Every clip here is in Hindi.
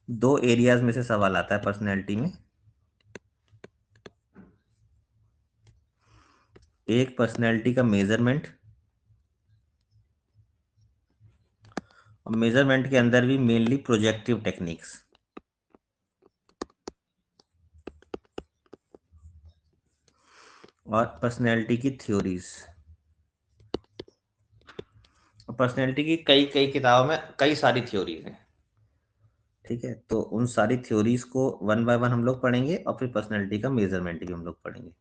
दो एरियाज में से सवाल आता है पर्सनैलिटी में। एक पर्सनैलिटी का मेजरमेंट, और मेजरमेंट के अंदर भी मेनली प्रोजेक्टिव टेक्निक्स। और पर्सनैलिटी की थ्योरीज। पर्सनैलिटी की कई कई किताबों में कई सारी थ्योरीज हैं। ठीक है, तो उन सारी थ्योरीज को वन बाय वन हम लोग पढ़ेंगे, और फिर पर्सनैलिटी का मेजरमेंट भी हम लोग पढ़ेंगे।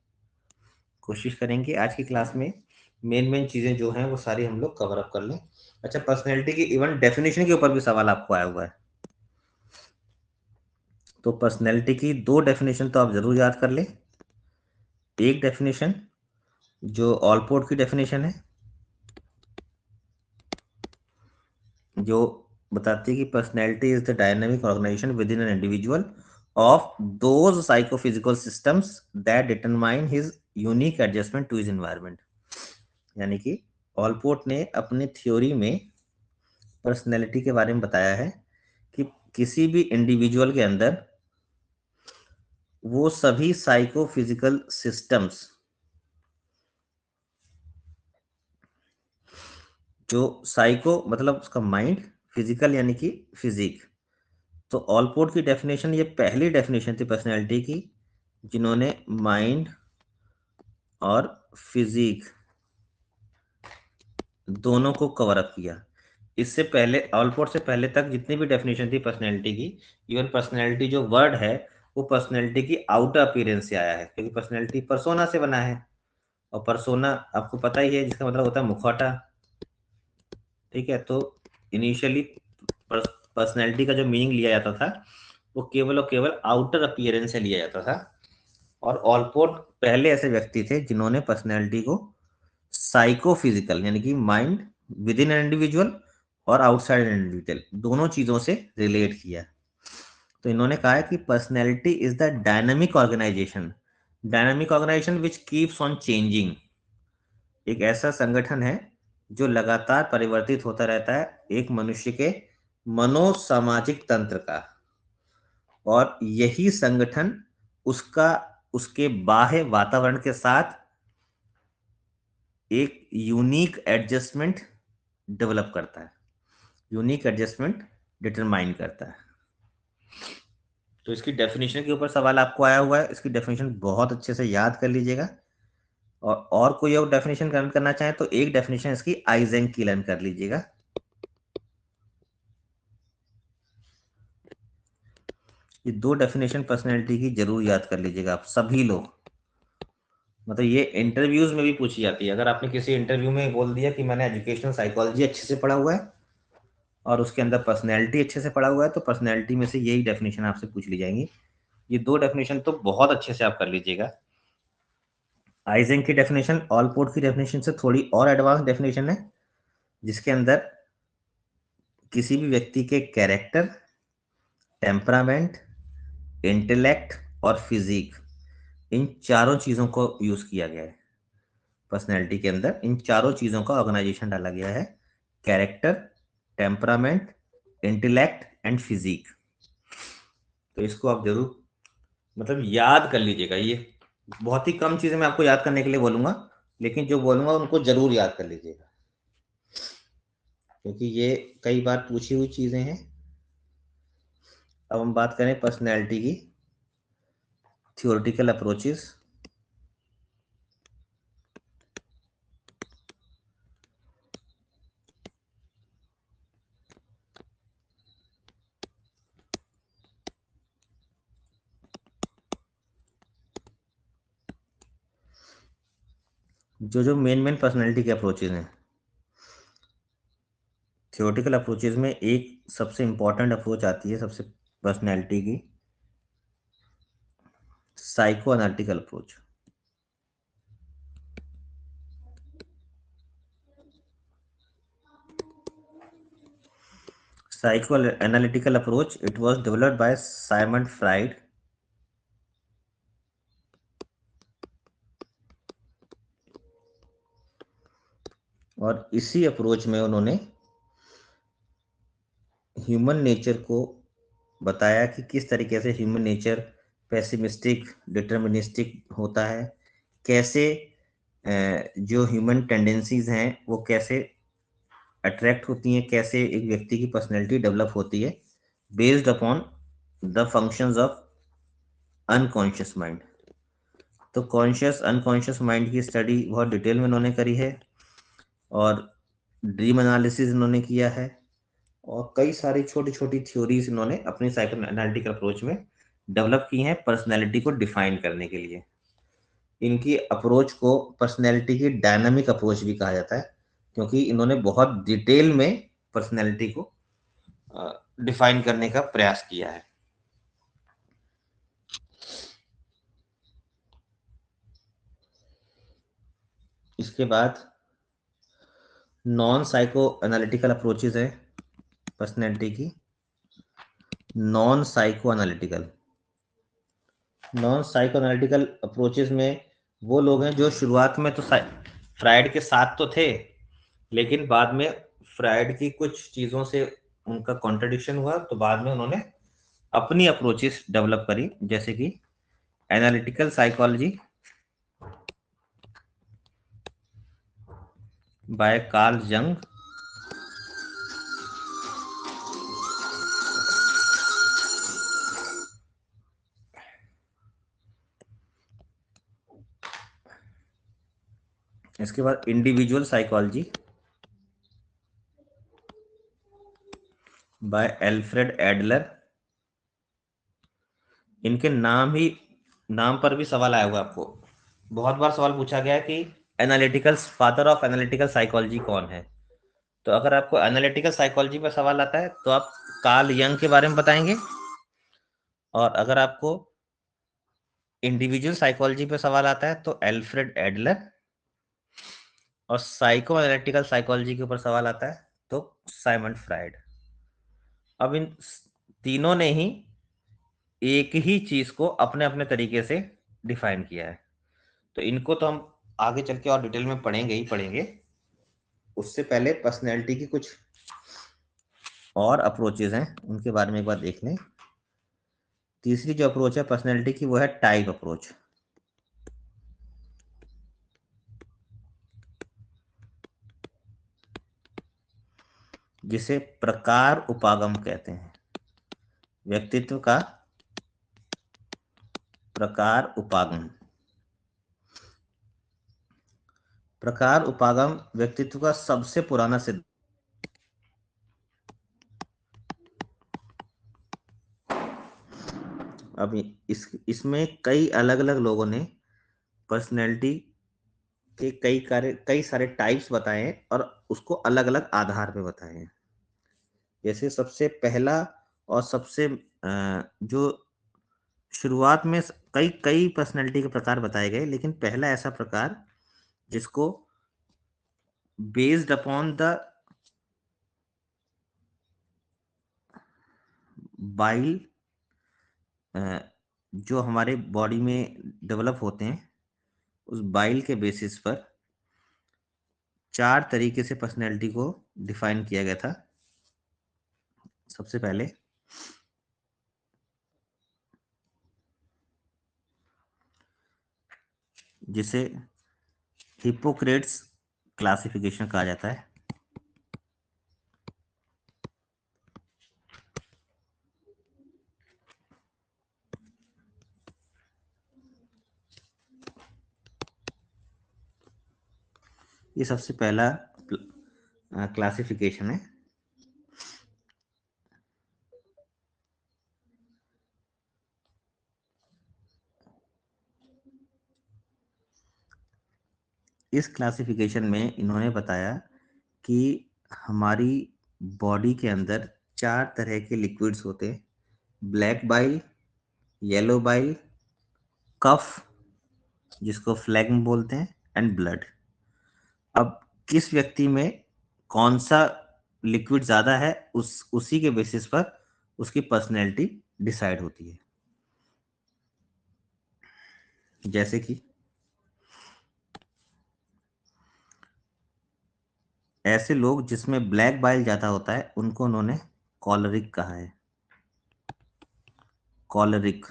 कोशिश करेंगे आज की क्लास में मेन मेन चीजें जो हैं वो सारी हम लोग कवर अप कर लें। अच्छा, पर्सनैलिटी की इवन डेफिनेशन के ऊपर भी सवाल आपको आया हुआ है। तो पर्सनैलिटी की दो डेफिनेशन तो आप जरूर याद कर लें। एक डेफिनेशन जो ऑलपोर्ट की डेफिनेशन है, जो बताती है कि personality is the dynamic organization within an individual of those psychophysical systems that determine his unique adjustment to his environment. यानी कि ऑलपोर्ट ने अपनी थ्योरी में पर्सनैलिटी के बारे में बताया है कि किसी भी इंडिविजुअल के अंदर वो सभी साइकोफिजिकल सिस्टम्स जो साइको मतलब उसका माइंड, फिजिकल यानी कि फिजिक। तो ऑलपोर्ट की डेफिनेशन, ये पहली डेफिनेशन थी पर्सनैलिटी की जिन्होंने माइंड और फिजिक दोनों को कवर अप किया। इससे पहले, ऑलपोर्ट से पहले तक जितनी भी डेफिनेशन थी पर्सनैलिटी की, इवन पर्सनैलिटी जो वर्ड है वो पर्सनैलिटी की आउटर अपीयरेंस से आया है, क्योंकि पर्सनैलिटी पर्सोना से बना है। और पर्सोना आपको पता ही है, जिसका मतलब होता है मुखौटा। ठीक है, तो इनिशियली पर्सनैलिटी का जो मीनिंग लिया जाता था वो केवल और केवल आउटर अपीयरेंस से लिया जाता था। और ऑलपोर्ट पहले ऐसे व्यक्ति थे जिन्होंने पर्सनैलिटी को साइकोफिजिकल यानी कि mind with in an individual और आउटसाइड एन इंडिविजुअल दोनों चीजों से रिलेट किया। तो इन्होंने कहा है कि personality is the dynamic organization which keeps on changing. एक ऐसा संगठन है जो लगातार परिवर्तित होता रहता है, एक मनुष्य के मनोसामाजिक तंत्र का। और यही संगठन उसका उसके बाह्य वातावरण के साथ एक यूनिक एडजस्टमेंट डेवलप करता है, यूनिक एडजस्टमेंट डिटरमाइन करता है। तो इसकी डेफिनेशन के ऊपर सवाल आपको आया हुआ है, इसकी डेफिनेशन बहुत अच्छे से याद कर लीजिएगा। और कोई और डेफिनेशन करना चाहे तो एक डेफिनेशन इसकी आइजेंक की लर्न कर लीजिएगा। ये दो डेफिनेशन पर्सनैलिटी की जरूर याद कर लीजिएगा आप सभी लोग। मतलब ये इंटरव्यूज में भी पूछी जाती है। अगर आपने किसी इंटरव्यू में बोल दिया कि मैंने एजुकेशनल साइकोलॉजी अच्छे से पढ़ा हुआ है और उसके अंदर पर्सनैलिटी अच्छे से पढ़ा हुआ है, तो पर्सनैलिटी में से यही डेफिनेशन आपसे पूछ ली जाएंगी। ये दो डेफिनेशन तो बहुत अच्छे से आप कर लीजिएगा। आइजेंक की डेफिनेशन ऑलपोर्ट की डेफिनेशन से थोड़ी और एडवांस डेफिनेशन है, जिसके अंदर किसी भी व्यक्ति के कैरेक्टर, टेम्परामेंट, इंटेलेक्ट और फिजिक, इन चारों चीजों को यूज किया गया है। पर्सनैलिटी के अंदर इन चारों चीजों का ऑर्गेनाइजेशन डाला गया है, character, temperament, intellect and physique. तो इसको आप जरूर मतलब याद कर लीजिएगा। ये बहुत ही कम चीजें मैं आपको याद करने के लिए बोलूंगा, लेकिन जो बोलूंगा उनको जरूर याद कर लीजिएगा, क्योंकि ये कई बार पूछी हुई चीजें हैं। अब हम बात करें पर्सनैलिटी की थियोरेटिकल अप्रोचेस। जो मेन मेन पर्सनैलिटी के अप्रोचेज हैं थियोरेटिकल अप्रोचेज में, एक सबसे इंपॉर्टेंट अप्रोच आती है सबसे पर्सनैलिटी की, psycho analytical approach. Psycho analytical approach, it was developed by Symonds fried. और इसी अप्रोच में उन्होंने ह्यूमन नेचर को बताया कि किस तरीके से ह्यूमन नेचर पेसिमिस्टिक डिटर्मिनिस्टिक होता है, कैसे जो ह्यूमन टेंडेंसीज हैं वो कैसे अट्रैक्ट होती हैं, कैसे एक व्यक्ति की पर्सनैलिटी डेवलप होती है based upon the functions of unconscious mind. तो कॉन्शियस अनकॉन्शियस माइंड की स्टडी बहुत डिटेल में उन्होंने करी है, और ड्रीम एनालिसिस इन्होंने किया है, और कई सारी छोटी छोटी थ्योरीज इन्होंने अपनी साइको एनालिटिकल अप्रोच में डेवलप की हैं पर्सनैलिटी को डिफाइन करने के लिए। इनकी अप्रोच को पर्सनैलिटी की डायनामिक अप्रोच भी कहा जाता है, क्योंकि इन्होंने बहुत डिटेल में पर्सनैलिटी को डिफाइन करने का प्रयास किया है। इसके बाद नॉन साइको एनालिटिकल अप्रोचेज है पर्सनैलिटी की। नॉन साइको एनालिटिकल अप्रोचेज में वो लोग हैं जो शुरुआत में तो फ्राइड के साथ तो थे, लेकिन बाद में फ्राइड की कुछ चीजों से उनका कॉन्ट्रडिक्शन हुआ, तो बाद में उन्होंने अपनी अप्रोचेस डेवलप करी, जैसे कि एनालिटिकल साइकोलॉजी बाय कार्ल जंग, इसके बाद individual psychology bye Alfred Adler. इनके नाम पर भी सवाल आया हुआ है आपको, बहुत बार सवाल पूछा गया है कि analytical father of analytical psychology कौन है। तो अगर आपको एनालिटिकल साइकोलॉजी पर सवाल आता है तो आप कार्ल यंग के बारे में बताएंगे, और अगर आपको इंडिविजुअल साइकोलॉजी पे सवाल आता है तो एल्फ्रेड एडलर, और साइको एनालिटिकल साइकोलॉजी के ऊपर सवाल आता है तो साइमंड फ्राइड। अब इन तीनों ने ही एक ही चीज को अपने अपने तरीके से डिफाइन किया है, तो इनको तो हम आगे चल के और डिटेल में पढ़ेंगे ही पढ़ेंगे। उससे पहले पर्सनैलिटी की कुछ और अप्रोचेज हैं, उनके बारे में एक बार देख लें। तीसरी जो अप्रोच है पर्सनैलिटी की वो है टाइप अप्रोच, जिसे प्रकार उपागम कहते हैं। व्यक्तित्व का प्रकार उपागम, प्रकार उपागम व्यक्तित्व का सबसे पुराना सिद्धांत। अब इसमें कई अलग अलग लोगों ने पर्सनैलिटी के कई सारे टाइप्स बताए हैं, और उसको अलग अलग आधार पे बताए हैं। जैसे सबसे पहला और सबसे जो शुरुआत में कई कई पर्सनैलिटी के प्रकार बताए गए, लेकिन पहला ऐसा प्रकार जिसको बेस्ड अपॉन द बाइल जो हमारे बॉडी में डेवलप होते हैं, उस बाइल के बेसिस पर 4 तरीके से पर्सनैलिटी को डिफाइन किया गया था। सबसे पहले जिसे हिप्पोक्रेट्स क्लासिफिकेशन कहा जाता है। ये सबसे पहला क्लासिफिकेशन है। इस क्लासिफिकेशन में इन्होंने बताया कि हमारी बॉडी के अंदर 4 तरह के लिक्विड्स होते हैं: ब्लैक बाइल, येलो बाइल, कफ जिसको फ्लैग्म बोलते हैं, एंड ब्लड। अब किस व्यक्ति में कौन सा लिक्विड ज्यादा है, उसी के बेसिस पर उसकी पर्सनैलिटी डिसाइड होती है। जैसे कि ऐसे लोग जिसमें ब्लैक बाइल ज्यादा होता है उनको उन्होंने कॉलरिक कहा है। कॉलरिक,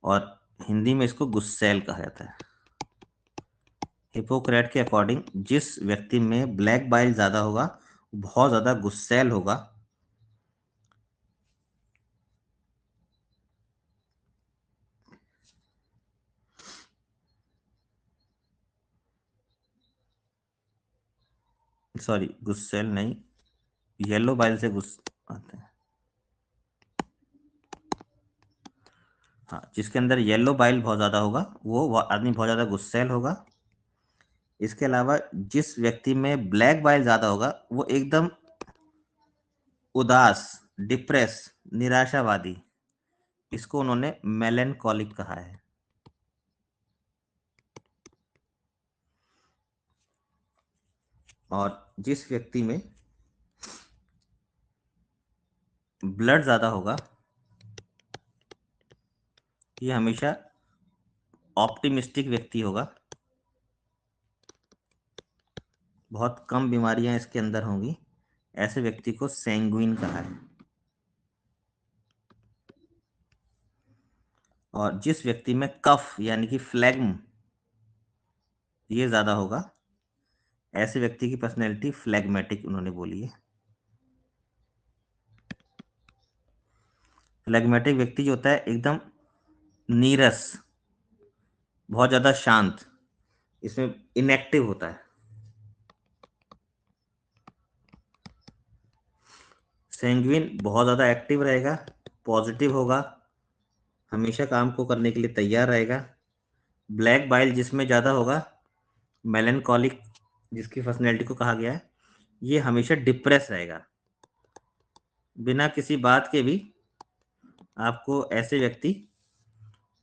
और हिंदी में इसको गुस्सैल कहा जाता है। हिपोक्रेट के अकॉर्डिंग जिस व्यक्ति में ब्लैक बाइल ज्यादा होगा, बहुत ज्यादा गुस्सैल होगा। सॉरी, गुस्सैल नहीं, येलो बाइल से गुस्सा आते हैं। हाँ, जिसके अंदर येलो बाइल बहुत ज्यादा होगा वो आदमी बहुत ज्यादा गुस्सैल होगा। इसके अलावा जिस व्यक्ति में ब्लैक बाइल ज्यादा होगा वो एकदम उदास, डिप्रेस, निराशावादी, इसको उन्होंने मेलेंकोलिक कहा है। और जिस व्यक्ति में ब्लड ज्यादा होगा ये हमेशा ऑप्टिमिस्टिक व्यक्ति होगा, बहुत कम बीमारियां इसके अंदर होंगी, ऐसे व्यक्ति को सैंग्विन कहा है। और जिस व्यक्ति में कफ यानी कि फ्लैग्म ये ज्यादा होगा, ऐसे व्यक्ति की पर्सनैलिटी फ्लैग्मेटिक उन्होंने बोली है। फ्लैग्मेटिक व्यक्ति जो होता है एकदम नीरस, बहुत ज्यादा शांत, इसमें इनएक्टिव होता है। सैंग्विन बहुत ज्यादा एक्टिव रहेगा, पॉजिटिव होगा, हमेशा काम को करने के लिए तैयार रहेगा। ब्लैक बाइल जिसमें ज्यादा होगा, मेलेंकोलिक जिसकी पर्सनैलिटी को कहा गया है, ये हमेशा डिप्रेस रहेगा। बिना किसी बात के भी आपको ऐसे व्यक्ति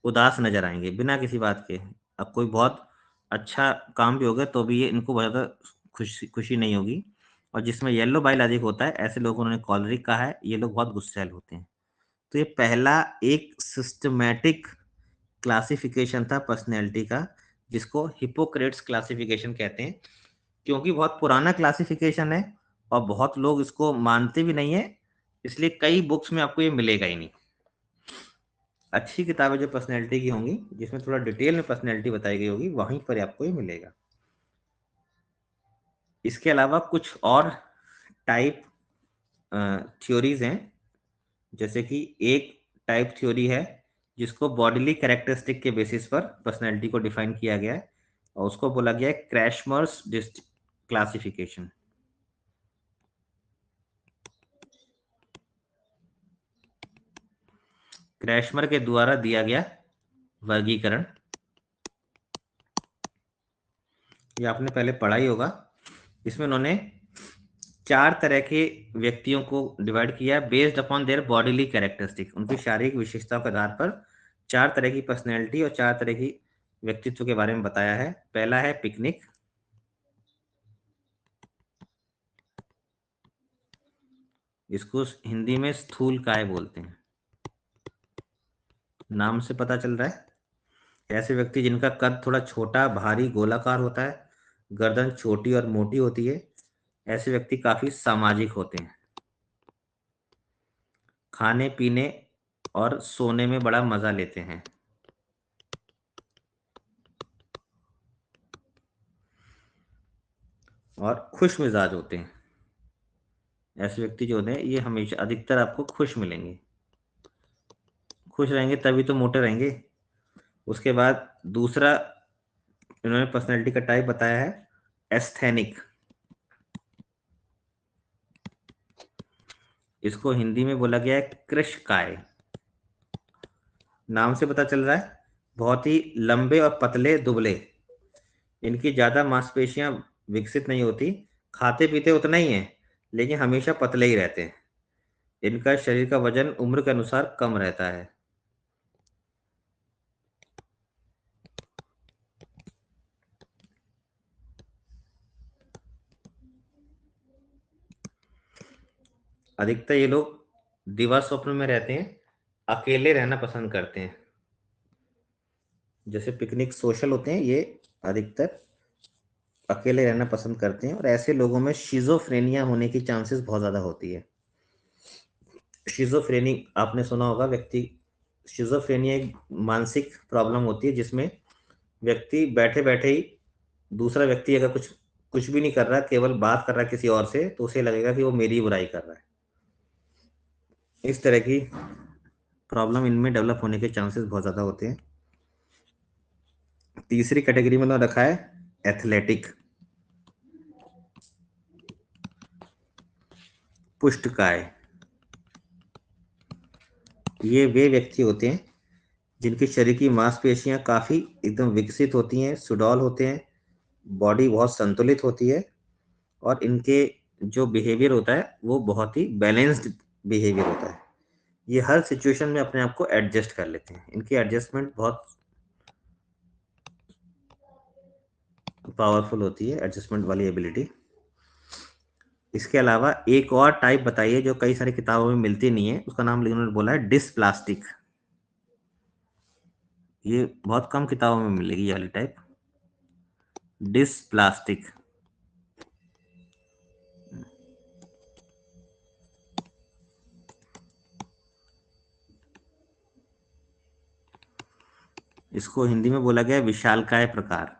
उदास नजर आएंगे, बिना किसी बात के। अब कोई बहुत अच्छा काम भी होगा तो भी ये इनको बहुत ज्यादा खुशी खुशी नहीं होगी। और जिसमें येलो बाइल अधिक होता है ऐसे लोगों ने कॉलरिक कहा है, ये लोग बहुत गुस्सैल होते हैं। तो ये पहला एक सिस्टमैटिक क्लासिफिकेशन था पर्सनैलिटी का, जिसको हिपोक्रेट्स क्लासिफिकेशन कहते हैं। क्योंकि बहुत पुराना क्लासिफिकेशन है और बहुत लोग इसको मानते भी नहीं है, इसलिए कई बुक्स में आपको ये मिलेगा ही नहीं। अच्छी किताबें जो पर्सनैलिटी की होंगी, जिसमें थोड़ा डिटेल में पर्सनैलिटी बताई गई होगी, वहीं पर आपको ये मिलेगा। इसके अलावा कुछ और टाइप थ्योरीज हैं, जैसे कि एक टाइप थ्योरी है जिसको बॉडीली कैरेक्टरिस्टिक के बेसिस पर पर्सनैलिटी को डिफाइन किया गया है, और उसको बोला गया है क्रैशमर्स क्लासिफिकेशन। क्रैशमर के द्वारा दिया गया वर्गीकरण, ये आपने पहले पढ़ा ही होगा। इसमें उन्होंने 4 तरह के व्यक्तियों को डिवाइड किया based upon their bodily characteristic. उनकी शारीरिक विशेषताओं के आधार पर 4 तरह की पर्सनैलिटी और 4 तरह की व्यक्तित्व के बारे में बताया है। पहला है पिकनिक, इसको हिंदी में स्थूल काय बोलते हैं, नाम से पता चल रहा है। ऐसे व्यक्ति जिनका कद थोड़ा छोटा, भारी, गोलाकार होता है, गर्दन छोटी और मोटी होती है, ऐसे व्यक्ति काफी सामाजिक होते हैं, खाने पीने और सोने में बड़ा मजा लेते हैं, और खुश मिजाज होते हैं। ऐसे व्यक्ति जो होते हैं ये हमेशा अधिकतर आपको खुश मिलेंगे, खुश रहेंगे तभी तो मोटे रहेंगे। उसके बाद दूसरा इन्होंने पर्सनैलिटी का टाइप बताया है एस्थेनिक, इसको हिंदी में बोला गया है कृशकाय। नाम से पता चल रहा है बहुत ही लंबे और पतले दुबले, इनकी ज्यादा मांसपेशियां विकसित नहीं होती, खाते पीते उतना ही है लेकिन हमेशा पतले ही रहते हैं। इनका शरीर का वजन उम्र के अनुसार कम रहता है। अधिकतर ये लोग दिवा स्वप्न में रहते हैं, अकेले रहना पसंद करते हैं। जैसे पिकनिक सोशल होते हैं, ये अधिकतर अकेले रहना पसंद करते हैं, और ऐसे लोगों में शिजोफ्रेनिया होने की चांसेस बहुत ज्यादा होती है। शिजोफ्रेनी आपने सुना होगा, व्यक्ति शिजोफ्रेनिया एक मानसिक प्रॉब्लम होती है जिसमें व्यक्ति बैठे बैठे ही दूसरा व्यक्ति अगर कुछ कुछ भी नहीं कर रहा, केवल बात कर रहा है किसी और से, तो उसे लगेगा कि वो मेरी बुराई कर रहा है। इस तरह की प्रॉब्लम इनमें डेवलप होने के चांसेस बहुत ज़्यादा होते हैं। तीसरी कैटेगरी में उन्होंने रखा है एथलेटिक, पुष्टकाय। ये वे व्यक्ति होते हैं जिनके शरीर की मांसपेशियां काफ़ी एकदम विकसित होती हैं, सुडौल होते हैं, बॉडी बहुत संतुलित होती है, और इनके जो बिहेवियर होता है वो बहुत ही बैलेंस्ड बिहेवियर होता है। ये हर सिचुएशन में अपने आप को एडजस्ट कर लेते हैं, इनकी एडजस्टमेंट बहुत पावरफुल होती है, एडजस्टमेंट वाली एबिलिटी। इसके अलावा एक और टाइप बताइए जो कई सारी किताबों में मिलती नहीं है, उसका नाम उन्होंने बोला है डिस्प्लास्टिक। ये बहुत कम किताबों में मिलेगी ये वाली टाइप, डिस्प्लास्टिक। इसको हिंदी में बोला गया विशालकाय प्रकार।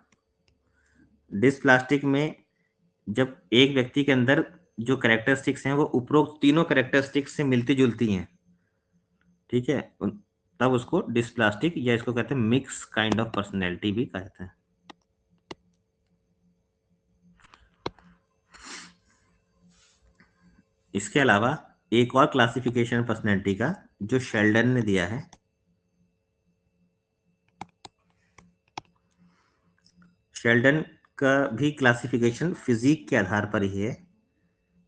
डिस्प्लास्टिक में जब एक व्यक्ति के अंदर जो कैरेक्टरिस्टिक्स हैं वो उपरोक्त तीनों कैरेक्टरिस्टिक्स से मिलती जुलती हैं, ठीक है, तब उसको डिस्प्लास्टिक या इसको कहते हैं मिक्स काइंड ऑफ पर्सनैलिटी भी कहते हैं। इसके अलावा एक और क्लासिफिकेशन पर्सनैलिटी का जो शेल्डन ने दिया है, शेल्डन का भी क्लासिफिकेशन फिजिक के आधार पर ही है,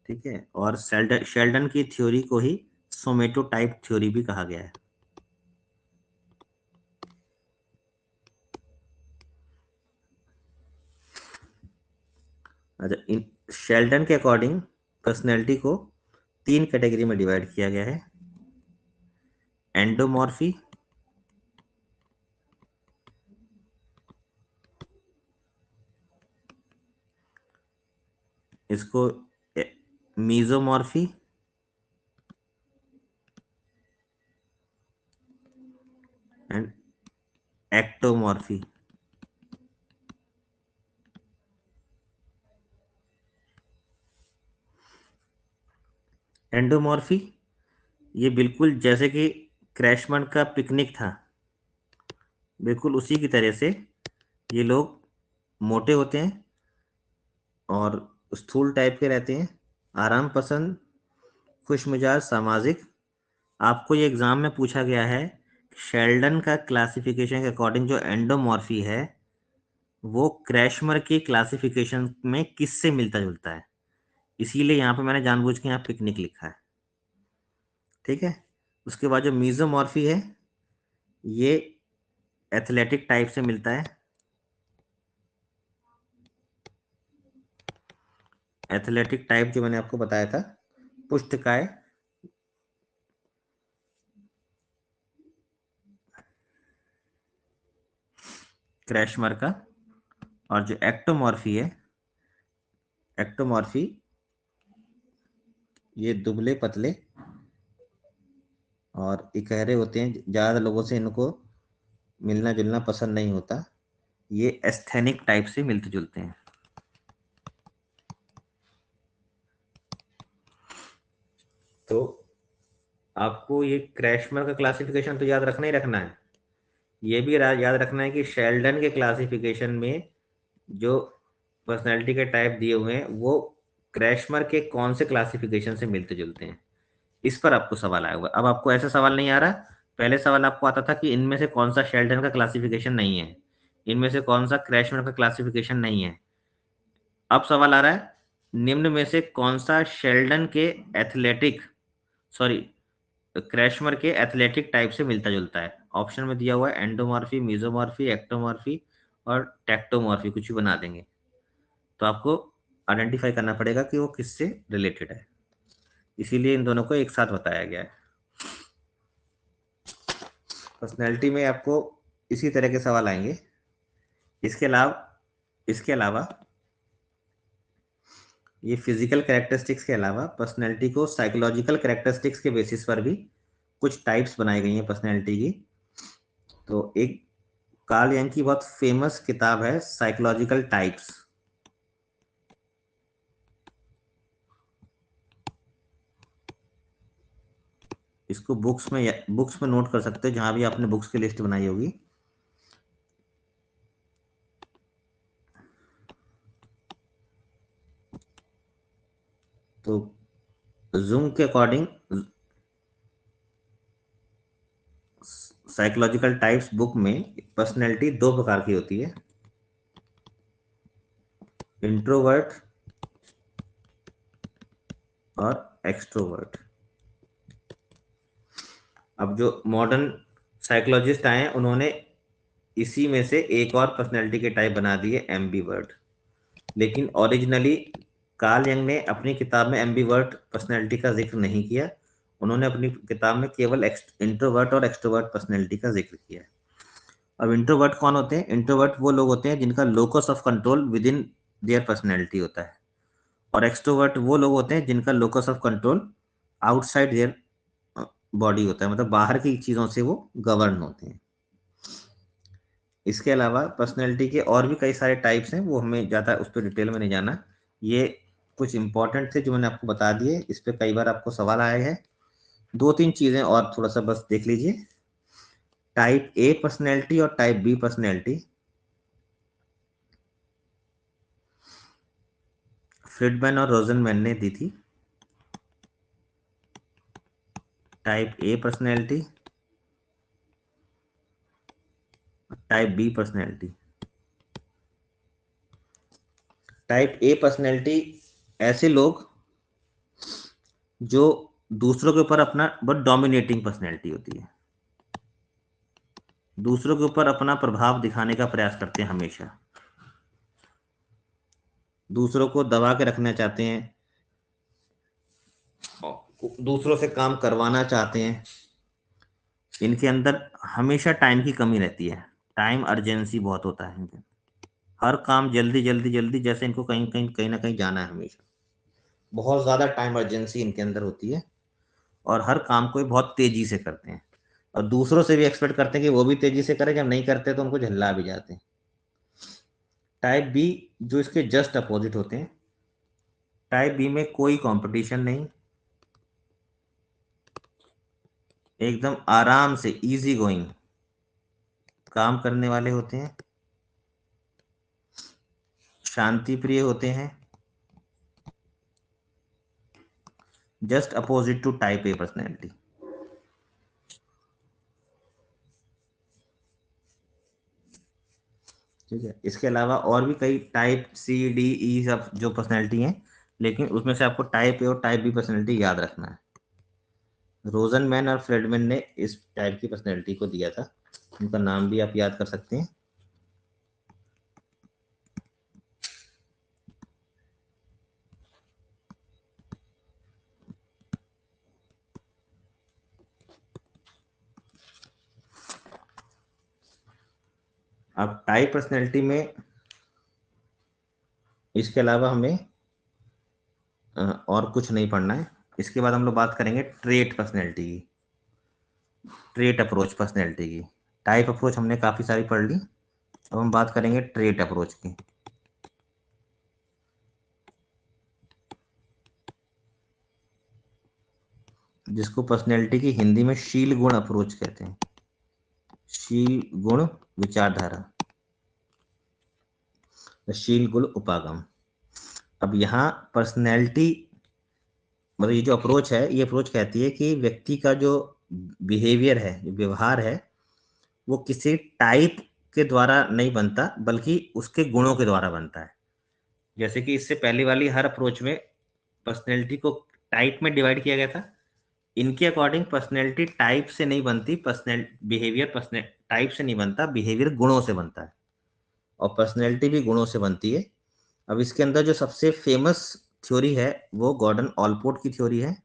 ठीक है, और शेल्डन की थ्योरी को ही सोमेटोटाइप थ्योरी भी कहा गया है। अच्छा, इन शेल्डन के अकॉर्डिंग पर्सनैलिटी को 3 कैटेगरी में डिवाइड किया गया है, एंडोमॉर्फी, इसको मीजोमॉर्फी एंड एक्टोमॉर्फी। एंडोमॉर्फी ये बिल्कुल जैसे कि क्रैशमैन का पिकनिक था, बिल्कुल उसी की तरह से ये लोग मोटे होते हैं और स्थूल टाइप के रहते हैं, आराम पसंद, खुशमिजाज, सामाजिक। आपको ये एग्जाम में पूछा गया है, शेल्डन का क्लासिफिकेशन के अकॉर्डिंग जो एंडोमॉर्फी है वो क्रैशमर की क्लासिफिकेशन में किससे मिलता जुलता है, इसीलिए यहाँ पे मैंने जानबूझ के यहाँ पिकनिक लिखा है, ठीक है। उसके बाद जो मीजोमॉर्फी है ये एथलेटिक टाइप से मिलता है, एथलेटिक टाइप जो मैंने आपको बताया था, पुष्टकाय, क्रैशमर का। और जो एक्टोमॉर्फी है, एक्टोमॉर्फी ये दुबले पतले और इकहरे होते हैं, ज़्यादा लोगों से इनको मिलना जुलना पसंद नहीं होता, ये एस्थेनिक टाइप से मिलते जुलते हैं। तो आपको ये क्रैशमर का क्लासिफिकेशन तो याद रखना ही रखना है, ये भी याद रखना है कि शेल्डन के क्लासिफिकेशन में जो पर्सनैलिटी के टाइप दिए हुए हैं वो क्रैशमर के कौन से क्लासिफिकेशन से मिलते जुलते हैं, इस पर आपको सवाल आया होगा। अब आपको ऐसा सवाल नहीं आ रहा, पहले सवाल आपको आता था कि इनमें से कौन सा शेल्डन का क्लासिफिकेशन नहीं है, इनमें से कौन सा क्रैशमर का क्लासिफिकेशन नहीं है। अब सवाल आ रहा है निम्न में से कौन सा शेल्डन के एथलेटिक, सॉरी, क्रैशमर के एथलेटिक टाइप से मिलता जुलता है। ऑप्शन में दिया हुआ है एंडोमॉर्फी, मीजोमॉर्फी, एक्टोमॉर्फी और टेक्टोमॉर्फी, कुछ भी बना देंगे। तो आपको आइडेंटिफाई करना पड़ेगा कि वो किससे रिलेटेड है, इसीलिए इन दोनों को एक साथ बताया गया है। पर्सनैलिटी में आपको इसी तरह के सवाल आएंगे। इसके अलावा ये फिजिकल कैरेक्टरिस्टिक्स के अलावा पर्सनैलिटी को साइकोलॉजिकल कैरेक्टरिस्टिक्स के बेसिस पर भी कुछ टाइप्स बनाई गई हैं पर्सनैलिटी की। तो एक कार्ल यंग की बहुत फेमस किताब है साइकोलॉजिकल टाइप्स। इसको बुक्स में नोट कर सकते हैं जहां भी आपने बुक्स की लिस्ट बनाई होगी। तो जूंग के अकॉर्डिंग साइकोलॉजिकल टाइप्स बुक में पर्सनैलिटी दो प्रकार की होती है, इंट्रोवर्ट और एक्सट्रोवर्ट। अब जो मॉडर्न साइकोलॉजिस्ट आए हैं उन्होंने इसी में से एक और पर्सनैलिटी के टाइप बना दिए, एम्बीवर्ट। लेकिन ओरिजिनली कार्ल यंग ने अपनी किताब में एम्बीवर्ट पर्सनैलिटी का जिक्र नहीं किया। उन्होंने अपनी किताब में केवल इंट्रोवर्ट और एक्सट्रोवर्ट पर्सनैलिटी का जिक्र किया है। अब इंट्रोवर्ट कौन होते हैं? इंट्रोवर्ट वो लोग होते हैं जिनका locus of control with in their personality होता है, और एक्सट्रोवर्ट वो लोग होते हैं जिनका locus of control outside their body होता है, मतलब बाहर की चीजों से वो गवर्न होते हैं। इसके अलावा पर्सनैलिटी के और भी कई सारे टाइप्स हैं, वो हमें ज़्यादा उस पर डिटेल में नहीं जाना। ये कुछ इंपॉर्टेंट थे जो मैंने आपको बता दिए। इस पे कई बार आपको सवाल आए हैं। दो तीन चीज़ें और थोड़ा सा बस देख लीजिए। टाइप ए पर्सनैलिटी और टाइप बी पर्सनैलिटी फ्रिडमैन और रोजनमैन ने दी थी। Type A personality, type B personality. Type A personality ऐसे लोग जो दूसरों के ऊपर अपना बहुत डोमिनेटिंग पर्सनैलिटी होती है, दूसरों के ऊपर अपना प्रभाव दिखाने का प्रयास करते हैं हमेशा, दूसरों को दबा के रखना चाहते हैं, दूसरों से काम करवाना चाहते हैं। इनके अंदर हमेशा टाइम की कमी रहती है, टाइम अर्जेंसी बहुत होता है इनके। हर काम जल्दी जल्दी जल्दी, जैसे इनको कहीं ना कहीं जाना है हमेशा। बहुत ज्यादा टाइम अर्जेंसी इनके अंदर होती है, और हर काम को ये बहुत तेजी से करते हैं, और दूसरों से भी एक्सपेक्ट करते हैं कि वो भी तेजी से करें। जब नहीं करते तो उनको झल्ला भी जाते हैं। टाइप बी जो इसके जस्ट अपोजिट होते हैं, टाइप बी में कोई कंपटीशन नहीं, एकदम आराम से इजी गोइंग काम करने वाले होते हैं, शांति प्रिय होते हैं, just opposite to type A personality. ठीक है, इसके अलावा और भी कई टाइप सी डी ई सब जो पर्सनैलिटी हैं, लेकिन उसमें से आपको टाइप ए और टाइप बी पर्सनैलिटी याद रखना है। रोजनमैन और फ्रेडमैन ने इस टाइप की पर्सनैलिटी को दिया था, उनका नाम भी आप याद कर सकते हैं। अब टाइप पर्सनैलिटी में इसके अलावा हमें और कुछ नहीं पढ़ना है। इसके बाद हम लोग बात करेंगे ट्रेट पर्सनैलिटी की, ट्रेट अप्रोच पर्सनैलिटी की। टाइप अप्रोच हमने काफ़ी सारी पढ़ ली, अब हम बात करेंगे ट्रेट अप्रोच की, जिसको पर्सनैलिटी की हिंदी में शील गुण अप्रोच कहते हैं। शील गुण विचारधारा, शील गुण उपागम। अब यहाँ पर्सनैलिटी, मतलब ये जो अप्रोच है, ये अप्रोच कहती है कि व्यक्ति का जो बिहेवियर है, जो व्यवहार है, वो किसी टाइप के द्वारा नहीं बनता, बल्कि उसके गुणों के द्वारा बनता है। जैसे कि इससे पहले वाली हर अप्रोच में पर्सनैलिटी को टाइप में डिवाइड किया गया था। इनके अकॉर्डिंग पर्सनैलिटी टाइप से नहीं बनती, पर्सनल बिहेवियर पर्सनल टाइप से नहीं बनता, बिहेवियर गुणों से बनता है, और पर्सनैलिटी भी गुणों से बनती है। अब इसके अंदर जो सबसे फेमस थ्योरी है वो गॉर्डन ऑलपोर्ट की थ्योरी है।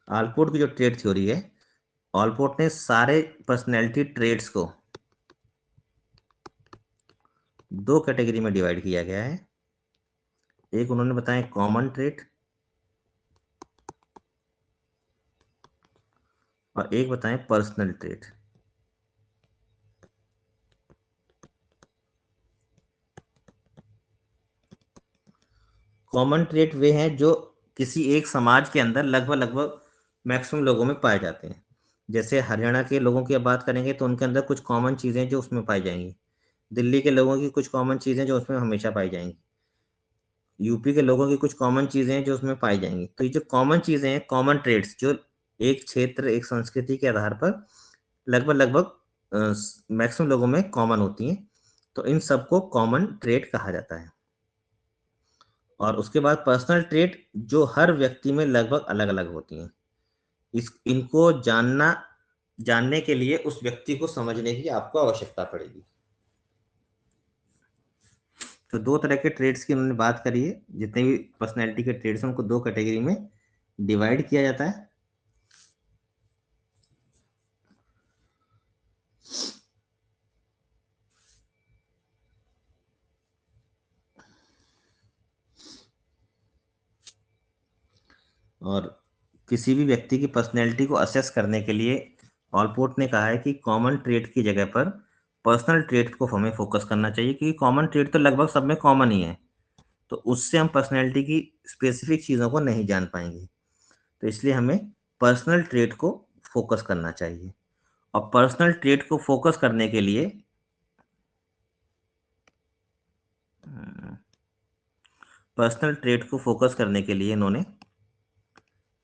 ऑलपोर्ट की जो ट्रेट थ्योरी है, ऑलपोर्ट ने सारे पर्सनैलिटी ट्रेड्स को दो कैटेगरी में डिवाइड किया गया है। एक उन्होंने बताया कॉमन ट्रेट और एक बताएं पर्सनल ट्रेट। कॉमन ट्रेट वे हैं जो किसी एक समाज के अंदर लगभग लगभग मैक्सिमम लोगों में पाए जाते हैं। जैसे हरियाणा के लोगों की बात करेंगे तो उनके अंदर कुछ कॉमन चीज़ें जो उसमें पाई जाएंगी। दिल्ली के लोगों की कुछ कॉमन चीज़ें जो उसमें हमेशा पाई जाएंगी। यूपी के लोगों की कुछ कॉमन चीज़ें हैं जो उसमें पाई जाएंगी। तो ये जो कॉमन चीज़ें हैं, कॉमन ट्रेड्स, जो एक क्षेत्र एक संस्कृति के आधार पर लगभग लगभग मैक्सिमम लोगों में कॉमन होती हैं, तो इन सबको कॉमन ट्रेड कहा जाता है। और उसके बाद पर्सनल ट्रेट जो हर व्यक्ति में लगभग अलग अलग होती हैं। इनको जानने के लिए उस व्यक्ति को समझने की आपको आवश्यकता पड़ेगी। तो दो तरह के ट्रेड्स की उन्होंने बात करी है। जितने भी पर्सनैलिटी के ट्रेड्स हैं उनको दो कैटेगरी में डिवाइड किया जाता है। और किसी भी व्यक्ति की पर्सनैलिटी को असेस करने के लिए ऑलपोर्ट ने कहा है कि कॉमन ट्रेट की जगह पर पर्सनल ट्रेट को हमें फोकस करना चाहिए, क्योंकि कॉमन ट्रेट तो लगभग सब में कॉमन ही है, तो उससे हम पर्सनैलिटी की स्पेसिफिक चीज़ों को नहीं जान पाएंगे। तो इसलिए हमें पर्सनल ट्रेट को फोकस करना चाहिए। और पर्सनल ट्रेट को फोकस करने के लिए इन्होंने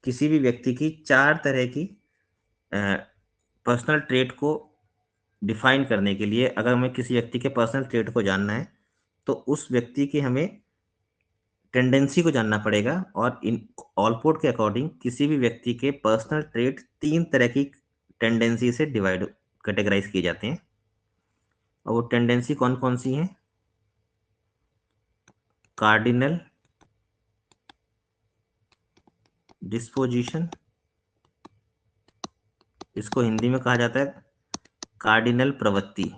किसी भी व्यक्ति की चार तरह की पर्सनल ट्रेट को डिफाइन करने के लिए, अगर हमें किसी व्यक्ति के पर्सनल ट्रेट को जानना है तो उस व्यक्ति की हमें टेंडेंसी को जानना पड़ेगा। और इन ऑलपोर्ट के अकॉर्डिंग किसी भी व्यक्ति के पर्सनल ट्रेट तीन तरह की टेंडेंसी से कैटेगराइज किए जाते हैं। और वो टेंडेंसी कौन कौन सी हैं? कार्डिनल डिस्पोजिशन, इसको हिंदी में कहा जाता है कार्डिनल प्रवृत्ति।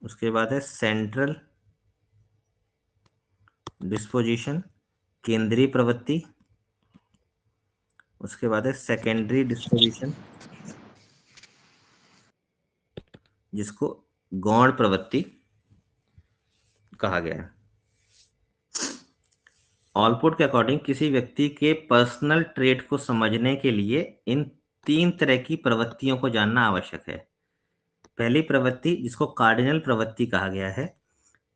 उसके बाद है सेंट्रल डिस्पोजिशन, केंद्रीय प्रवृत्ति। उसके बाद है सेकेंडरी डिस्पोजिशन, जिसको गौण प्रवृत्ति कहा गया है। ऑलपोर्ट के अकॉर्डिंग किसी व्यक्ति के पर्सनल ट्रेट को समझने के लिए इन तीन तरह की प्रवृत्तियों को जानना आवश्यक है। पहली प्रवृत्ति, जिसको कार्डिनल प्रवृत्ति कहा गया है,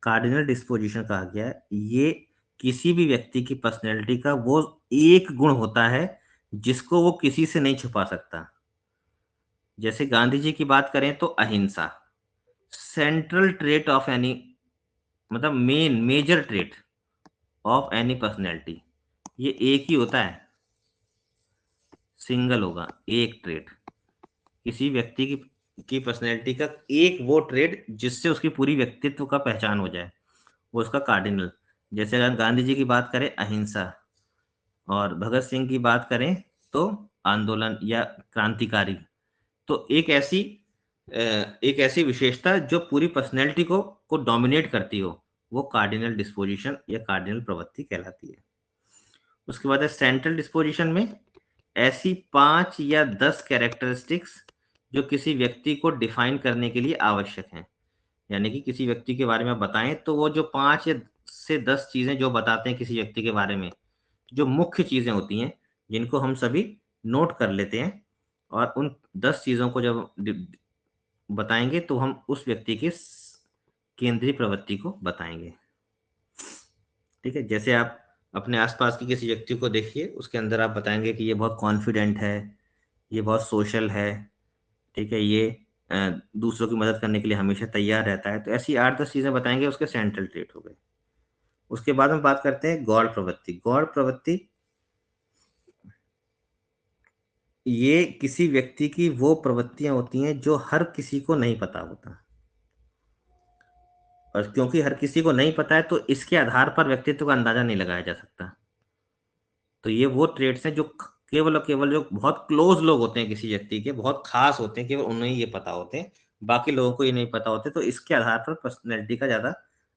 कार्डिनल डिस्पोजिशन कहा गया है, ये किसी भी व्यक्ति की पर्सनैलिटी का वो एक गुण होता है जिसको वो किसी से नहीं छुपा सकता। जैसे गांधी जी की बात करें तो अहिंसा सेंट्रल ट्रेट ऑफ एनी, मतलब major trait of any personality, ये एक ही होता है, सिंगल होगा एक ट्रेट। किसी व्यक्ति की पर्सनैलिटी का एक वो ट्रेट जिससे उसकी पूरी व्यक्तित्व का पहचान हो जाए, वो उसका कार्डिनल। जैसे अगर गांधी जी की बात करें अहिंसा, और भगत सिंह की बात करें तो आंदोलन या क्रांतिकारी। तो एक ऐसी विशेषता जो पूरी पर्सनैलिटी को डोमिनेट करती हो, वो कार्डिनल डिस्पोजिशन या कार्डिनल प्रवृत्ति कहलाती है। उसके बाद है सेंट्रल डिस्पोजिशन में ऐसी 5 या 10 कैरेक्टरिस्टिक्स जो किसी व्यक्ति को डिफाइन करने के लिए आवश्यक हैं। यानी कि किसी व्यक्ति के बारे में बताएं तो वो जो 5 या से 10 चीजें जो बताते हैं किसी व्यक्ति के बारे में, जो मुख्य चीजें होती हैं जिनको हम सभी नोट कर लेते हैं, और उन 10 चीजों को जब बताएंगे तो हम उस व्यक्ति के केंद्रीय प्रवृत्ति को बताएंगे। ठीक है, जैसे आप अपने आसपास की किसी व्यक्ति को देखिए, उसके अंदर आप बताएंगे कि ये बहुत कॉन्फिडेंट है, ये बहुत सोशल है, ठीक है, ये दूसरों की मदद करने के लिए हमेशा तैयार रहता है। तो ऐसी 8-10 चीजें बताएंगे, उसके सेंट्रल ट्रेट हो गए। उसके बाद हम बात करते हैं गौड़ प्रवृत्ति। गौड़ प्रवृत्ति ये किसी व्यक्ति की वो प्रवृत्तियां होती हैं जो हर किसी को नहीं पता होता, और क्योंकि हर किसी को नहीं पता है तो इसके आधार पर व्यक्तित्व का अंदाजा नहीं लगाया जा सकता। तो ये वो ट्रेड्स हैं जो केवल और केवल जो बहुत क्लोज लोग होते हैं किसी व्यक्ति के, बहुत खास होते हैं, केवल उन्हें ये पता होते हैं, बाकी लोगों को ये नहीं पता होते। तो इसके आधार पर पर्सनैलिटी का ज्यादा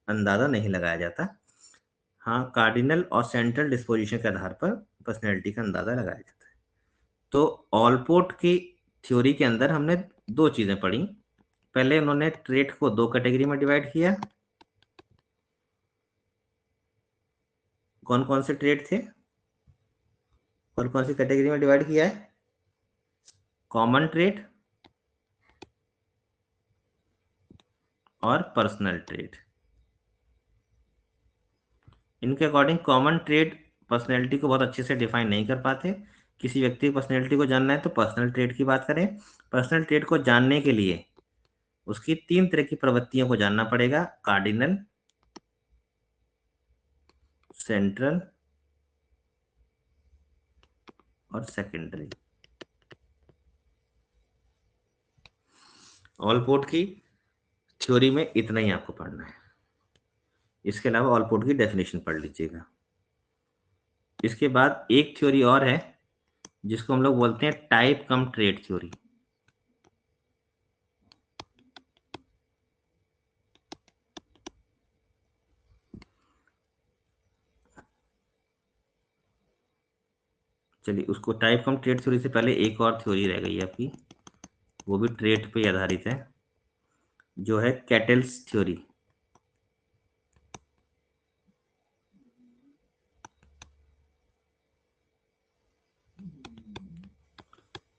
अंदाजा नहीं लगाया जाता। हाँ, कार्डिनल और सेंट्रल डिस्पोजिशन के आधार पर पर्सनैलिटी का अंदाजा लगाया जाता है। तो ऑलपोर्ट की थ्योरी के अंदर हमने दो चीजें पढ़ी। पहले उन्होंने ट्रेट को दो कैटेगरी में डिवाइड किया। कौन कौन से ट्रेट थे, कौन कौन सी कैटेगरी में डिवाइड किया है? कॉमन ट्रेट और पर्सनल ट्रेट। इनके अकॉर्डिंग कॉमन ट्रेट पर्सनैलिटी को बहुत अच्छे से डिफाइन नहीं कर पाते। किसी व्यक्ति की पर्सनैलिटी को जानना है तो पर्सनल ट्रेट की बात करें। पर्सनल ट्रेट को जानने के लिए उसकी तीन तरह की प्रवृत्तियों को जानना पड़ेगा: कार्डिनल, सेंट्रल और सेकेंडरी। ऑलपोर्ट की थ्योरी में इतना ही आपको पढ़ना है। इसके अलावा ऑलपोर्ट की डेफिनेशन पढ़ लीजिएगा। इसके बाद एक थ्योरी और है जिसको हम लोग बोलते हैं टाइप कम ट्रेट थ्योरी। चलिए, उसको टाइप कम ट्रेट थ्योरी से पहले एक और थ्योरी रह गई है आपकी, वो भी ट्रेट पे आधारित है, जो है kettles theory.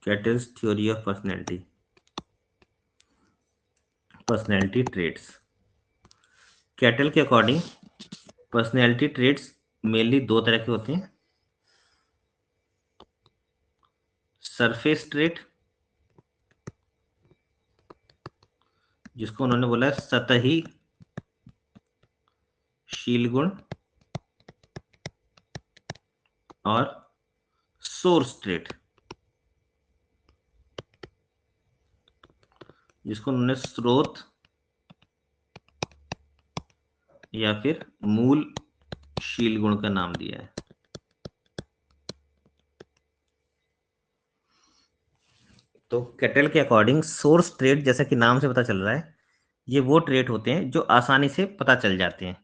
Kettles theory of personality, personality traits. Cattle के अकॉर्डिंग पर्सनैलिटी ट्रेट्स मेनली दो तरह के होते हैं: सरफेस ट्रेट, जिसको उन्होंने बोला है सतही शील गुण, और सोर्स ट्रेट, जिसको उन्होंने स्रोत या फिर मूल शील गुण का नाम दिया है। तो कैटल के अकॉर्डिंग सोर्स ट्रेट, जैसा कि नाम से पता चल रहा है, ये वो ट्रेट होते हैं जो आसानी से पता चल जाते हैं,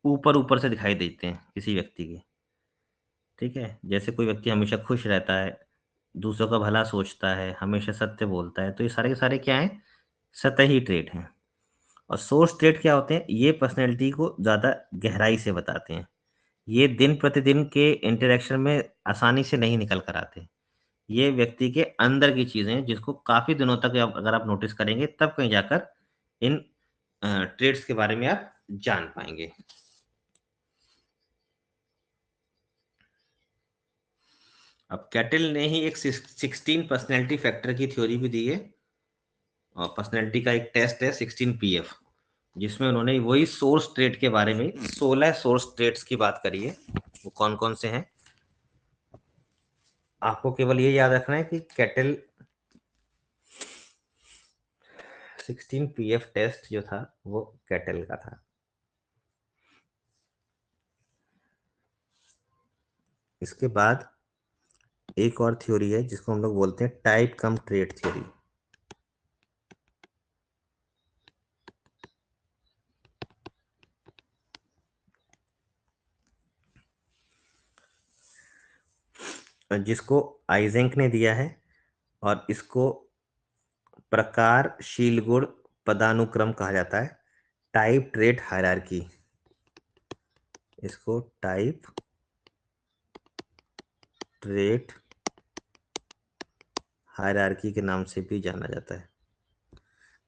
ऊपर ऊपर से दिखाई देते हैं किसी व्यक्ति के। ठीक है, जैसे कोई व्यक्ति हमेशा खुश रहता है, दूसरों का भला सोचता है, हमेशा सत्य बोलता है, तो ये सारे के सारे क्या हैं? सतही ट्रेट हैं। और सोर्स ट्रेट क्या होते हैं? ये पर्सनैलिटी को ज़्यादा गहराई से बताते हैं। ये दिन प्रतिदिन के इंटरेक्शन में आसानी से नहीं निकल कर आते। ये व्यक्ति के अंदर की चीज़ें हैं जिसको काफ़ी दिनों तक अगर आप नोटिस करेंगे तब कहीं जाकर इन ट्रेड्स के बारे में आप जान पाएंगे। अब कैटल ने ही एक 16 पर्सनैलिटी फैक्टर की थ्योरी भी दी है, और पर्सनैलिटी का एक टेस्ट है 16 PF, जिसमें उन्होंने वही सोर्स ट्रेट के बारे में 16 सोर्स ट्रेट्स की बात करी है। वो कौन कौन से हैं? आपको केवल ये याद रखना है कि कैटल 16 PF टेस्ट जो था वो कैटल का था। इसके बाद एक और थ्योरी है जिसको हम लोग बोलते हैं टाइप कम ट्रेट थ्योरी। जिसको आइजेंक ने दिया है, और इसको प्रकारशील गुण पदानुक्रम कहा जाता है, टाइप ट्रेट हायरार्की। इसको टाइप ट्रेट हायरार्की के नाम से भी जाना जाता है।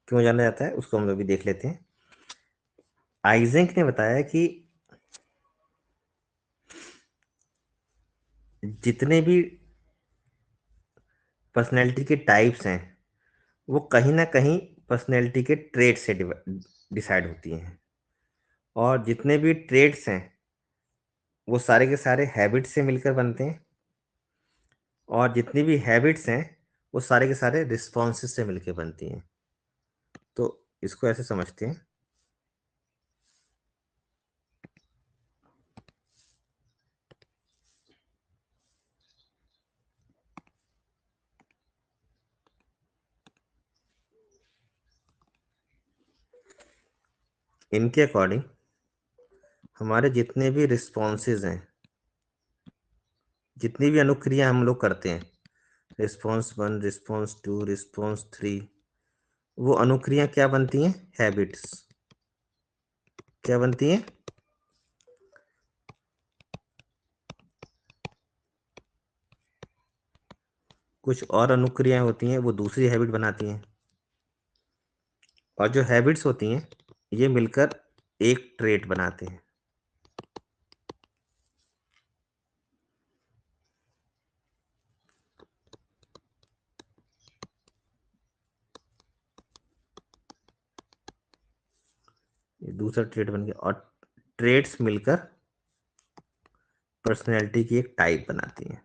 क्यों जाना जाता है उसको हम लोग भी देख लेते हैं। आइजेंक ने बताया कि जितने भी पर्सनैलिटी के टाइप्स हैं वो कहीं ना कहीं पर्सनैलिटी के ट्रेट से डिसाइड होती हैं, और जितने भी ट्रेट्स हैं वो सारे के सारे हैबिट से मिलकर बनते हैं, और जितनी भी हैबिट्स हैं वो सारे के सारे रिस्पॉन्सेस से मिलकर बनती हैं। तो इसको ऐसे समझते हैं, इनके अकॉर्डिंग हमारे जितने भी रिस्पॉन्सेज हैं, जितनी भी अनुक्रिया हम लोग करते हैं, रिस्पॉन्स 1, रिस्पॉन्स 2, रिस्पॉन्स 3, वो अनुक्रिया क्या बनती हैं? हैबिट्स। क्या बनती हैं? कुछ और अनुक्रियाएं होती हैं, वो दूसरी हैबिट बनाती हैं। और जो हैबिट्स होती हैं, ये मिलकर एक ट्रेट बनाते हैं। ये दूसरा ट्रेट बन गया, और ट्रेट्स मिलकर पर्सनैलिटी की एक टाइप बनाती हैं।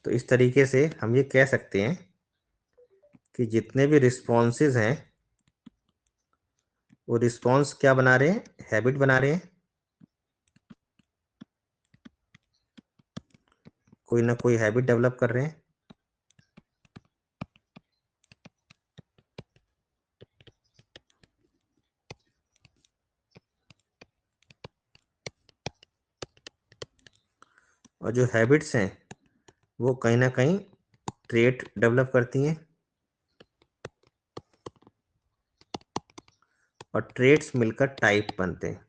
तो इस तरीके से हम ये कह सकते हैं कि जितने भी रिस्पॉन्सेज हैं, वो रिस्पॉन्स क्या बना रहे हैं? हैबिट बना रहे हैं। कोई ना कोई हैबिट डेवलप कर रहे हैं। और जो हैबिट्स हैं, वो कहीं ना कहीं ट्रेट डेवलप करती हैं, और ट्रेट्स मिलकर टाइप बनते हैं।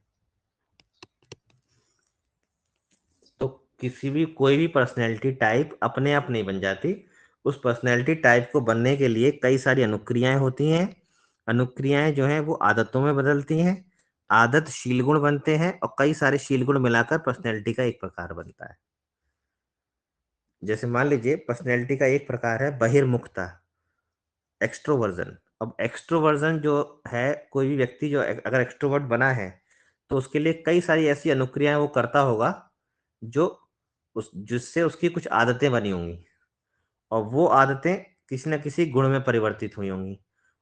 तो किसी भी कोई भी पर्सनैलिटी टाइप अपने आप नहीं बन जाती। उस पर्सनैलिटी टाइप को बनने के लिए कई सारी अनुक्रियाएं होती हैं। अनुक्रियाएं जो हैं वो आदतों में बदलती हैं। आदत शील गुण बनते हैं, और कई सारे शील गुण मिलाकर पर्सनैलिटी का एक प्रकार बनता है। जैसे मान लीजिए, पर्सनैलिटी का एक प्रकार है बहिर्मुखता, एक्सट्रोवर्जन। अब एक्सट्रोवर्जन जो है, कोई भी व्यक्ति जो अगर एक्सट्रोवर्ट बना है, तो उसके लिए कई सारी ऐसी अनुक्रियाएं वो करता होगा जो उस जिससे उसकी कुछ आदतें बनी होंगी, और वो आदतें किसी न किसी गुण में परिवर्तित हुई होंगी।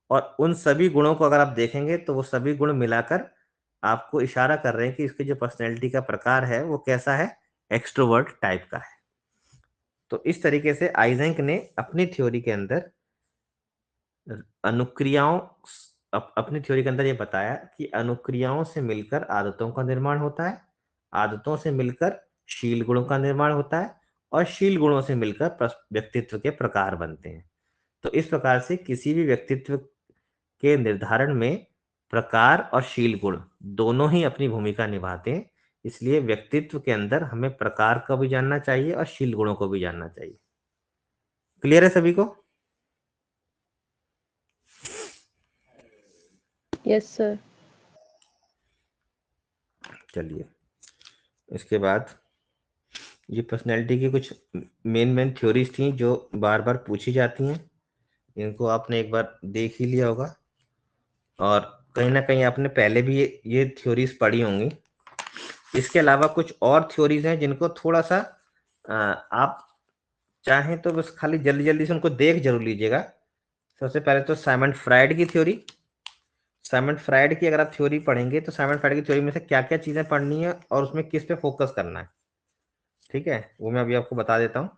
और उन सभी गुणों को अगर आप देखेंगे, तो वो सभी गुण मिलाकर आपको इशारा कर रहे हैं कि इसकी जो पर्सनैलिटी का प्रकार है वो कैसा है? एक्सट्रोवर्ट टाइप का है। तो इस तरीके से आइजेंक ने अपनी थ्योरी के अंदर अनुक्रियाओं अपनी थ्योरी के अंदर ये बताया कि अनुक्रियाओं से मिलकर आदतों का निर्माण होता है, आदतों से मिलकर शील गुणों का निर्माण होता है, और शील गुणों से मिलकर व्यक्तित्व के प्रकार बनते हैं। तो इस प्रकार से किसी भी व्यक्तित्व के निर्धारण में प्रकार और शील गुण दोनों ही अपनी भूमिका निभाते हैं। इसलिए व्यक्तित्व के अंदर हमें प्रकार को भी जानना चाहिए और शील गुणों को भी जानना चाहिए। क्लियर है सभी को? Yes sir. चलिए, इसके बाद ये पर्सनैलिटी की कुछ मेन मेन थ्योरीज थी जो बार बार पूछी जाती हैं। इनको आपने एक बार देख ही लिया होगा, और कहीं ना कहीं आपने पहले भी ये थ्योरीज पढ़ी होंगी। इसके अलावा कुछ और थ्योरीज हैं जिनको थोड़ा सा आप चाहें तो बस खाली जल्दी जल्दी से उनको देख जरूर लीजिएगा। सबसे पहले तो साइमंड फ्राइड की थ्योरी। साइमंड फ्राइड की अगर आप थ्योरी पढ़ेंगे, तो साइमंड फ्राइड की थ्योरी में से क्या क्या चीजें पढ़नी है और उसमें किस पे फोकस करना है, ठीक है, वो मैं अभी आपको बता देता हूँ।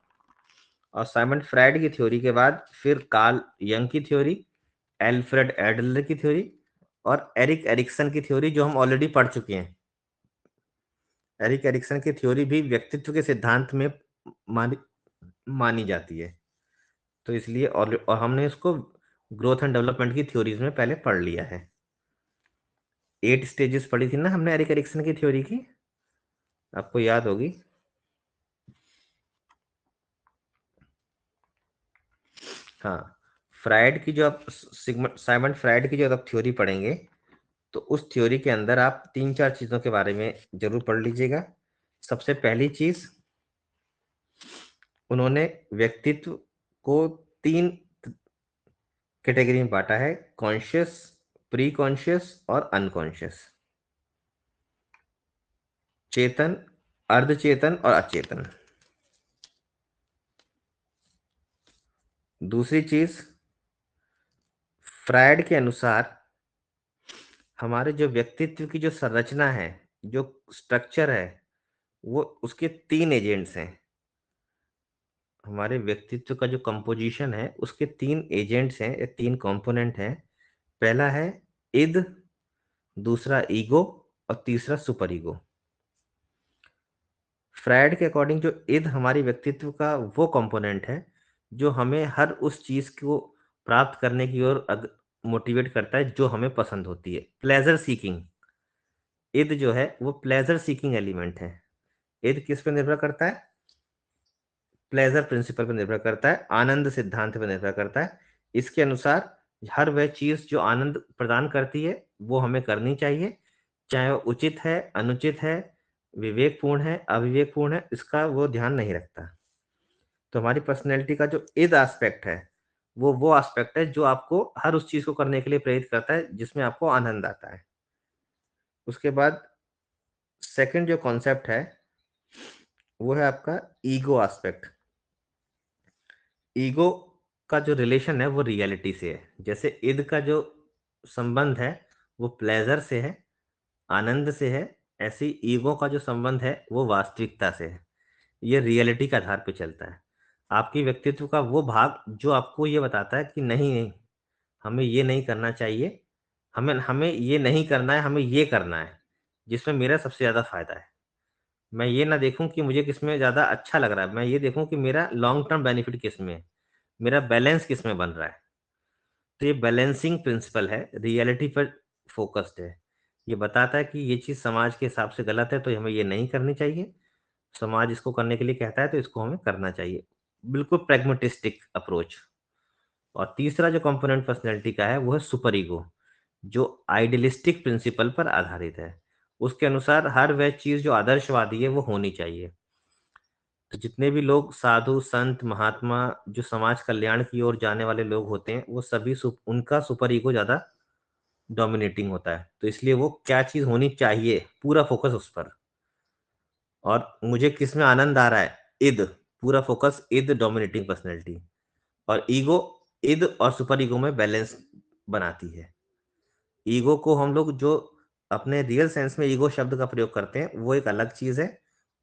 और साइमंड फ्राइड की थ्योरी के बाद फिर कार्ल यंग की थ्योरी, एल्फ्रेड एडलर की थ्योरी, और एरिक एरिक्सन की थ्योरी जो हम ऑलरेडी पढ़ चुके हैं। एरिक एरिक्सन की थ्योरी भी व्यक्तित्व के सिद्धांत में मानी मानी जाती है। तो इसलिए और हमने इसको ग्रोथ एंड डेवलपमेंट की थ्योरीज में पहले पढ़ लिया है। 8 स्टेजेस पढ़ी थी ना हमने एरिक एरिक्सन की थ्योरी की, आपको याद होगी। हाँ, फ्राइड की जो आप साइमंड फ्राइड की जो आप थ्योरी पढ़ेंगे, तो उस थ्योरी के अंदर आप 3-4 चीजों के बारे में जरूर पढ़ लीजिएगा। सबसे पहली चीज, उन्होंने व्यक्तित्व को 3 कैटेगरी में बांटा है: कॉन्शियस, प्री कॉन्शियस और अनकॉन्शियस। चेतन, अर्धचेतन और अचेतन। दूसरी चीज, फ्रायड के अनुसार हमारे जो व्यक्तित्व की जो संरचना है, जो स्ट्रक्चर है, वो उसके 3 एजेंट्स हैं: हमारे व्यक्तित्व का जो कंपोजिशन है उसके 3 एजेंट्स हैं या 3 कंपोनेंट हैं। पहला है इद, दूसरा ईगो और तीसरा सुपर ईगो। फ्रायड के अकॉर्डिंग जो इद हमारी व्यक्तित्व का वो कंपोनेंट है जो हमें हर उस चीज को प्राप्त करने की ओर मोटिवेट करता है जो हमें पसंद होती है। प्लेजर सीकिंग, इद जो है वो प्लेजर सीकिंग एलिमेंट है। इद किस पे निर्भर करता है? प्लेजर प्रिंसिपल पर निर्भर करता है, आनंद सिद्धांत पर निर्भर करता है। इसके अनुसार हर वह चीज जो आनंद प्रदान करती है वो हमें करनी चाहिए, चाहे वो उचित है, अनुचित है, विवेकपूर्ण है, अविवेकपूर्ण है, इसका वो ध्यान नहीं रखता। तो हमारी पर्सनैलिटी का जो इद एस्पेक्ट है वो एस्पेक्ट है जो आपको हर उस चीज को करने के लिए प्रेरित करता है जिसमें आपको आनंद आता है। उसके बाद सेकंड जो कॉन्सेप्ट है वो है आपका ईगो एस्पेक्ट। ईगो का जो रिलेशन है वो रियलिटी से है। जैसे इद का जो संबंध है वो प्लेजर से है, आनंद से है, ऐसे ही ईगो का जो संबंध है वो वास्तविकता से है। ये रियलिटी के आधार पे चलता है। आपकी व्यक्तित्व का वो भाग जो आपको ये बताता है कि नहीं नहीं, हमें ये नहीं करना चाहिए, हमें हमें ये नहीं करना है, हमें ये करना है जिसमें मेरा सबसे ज़्यादा फायदा है। मैं ये ना देखूं कि मुझे किसमें ज़्यादा अच्छा लग रहा है, मैं ये देखूं कि मेरा लॉन्ग टर्म बेनिफिट किसमें है, मेरा बैलेंस किसमें बन रहा है। तो ये बैलेंसिंग प्रिंसिपल है, रियलिटी पर फोकस्ड है। ये बताता है कि ये चीज़ समाज के हिसाब से गलत है तो हमें ये नहीं करनी चाहिए, समाज इसको करने के लिए कहता है तो इसको हमें करना चाहिए। बिल्कुल प्रैग्मेटिस्टिक अप्रोच। और तीसरा जो कंपोनेंट पर्सनैलिटी का है वो है सुपर ईगो, जो आइडियलिस्टिक प्रिंसिपल पर आधारित है। उसके अनुसार हर वह चीज़ जो आदर्शवादी है वो होनी चाहिए। तो जितने भी लोग साधु संत महात्मा जो समाज कल्याण की ओर जाने वाले लोग होते हैं वो सभी उनका सुपर ईगो ज़्यादा डोमिनेटिंग होता है। तो इसलिए वो क्या चीज़ होनी चाहिए पूरा फोकस उस पर, और मुझे किस में आनंद आ रहा है, इद, पूरा फोकस इद डोमिनेटिंग पर्सनैलिटी। और ईगो इद और सुपर ईगो में बैलेंस बनाती है। ईगो को हम लोग जो अपने रियल सेंस में ईगो शब्द का प्रयोग करते हैं वो एक अलग चीज है।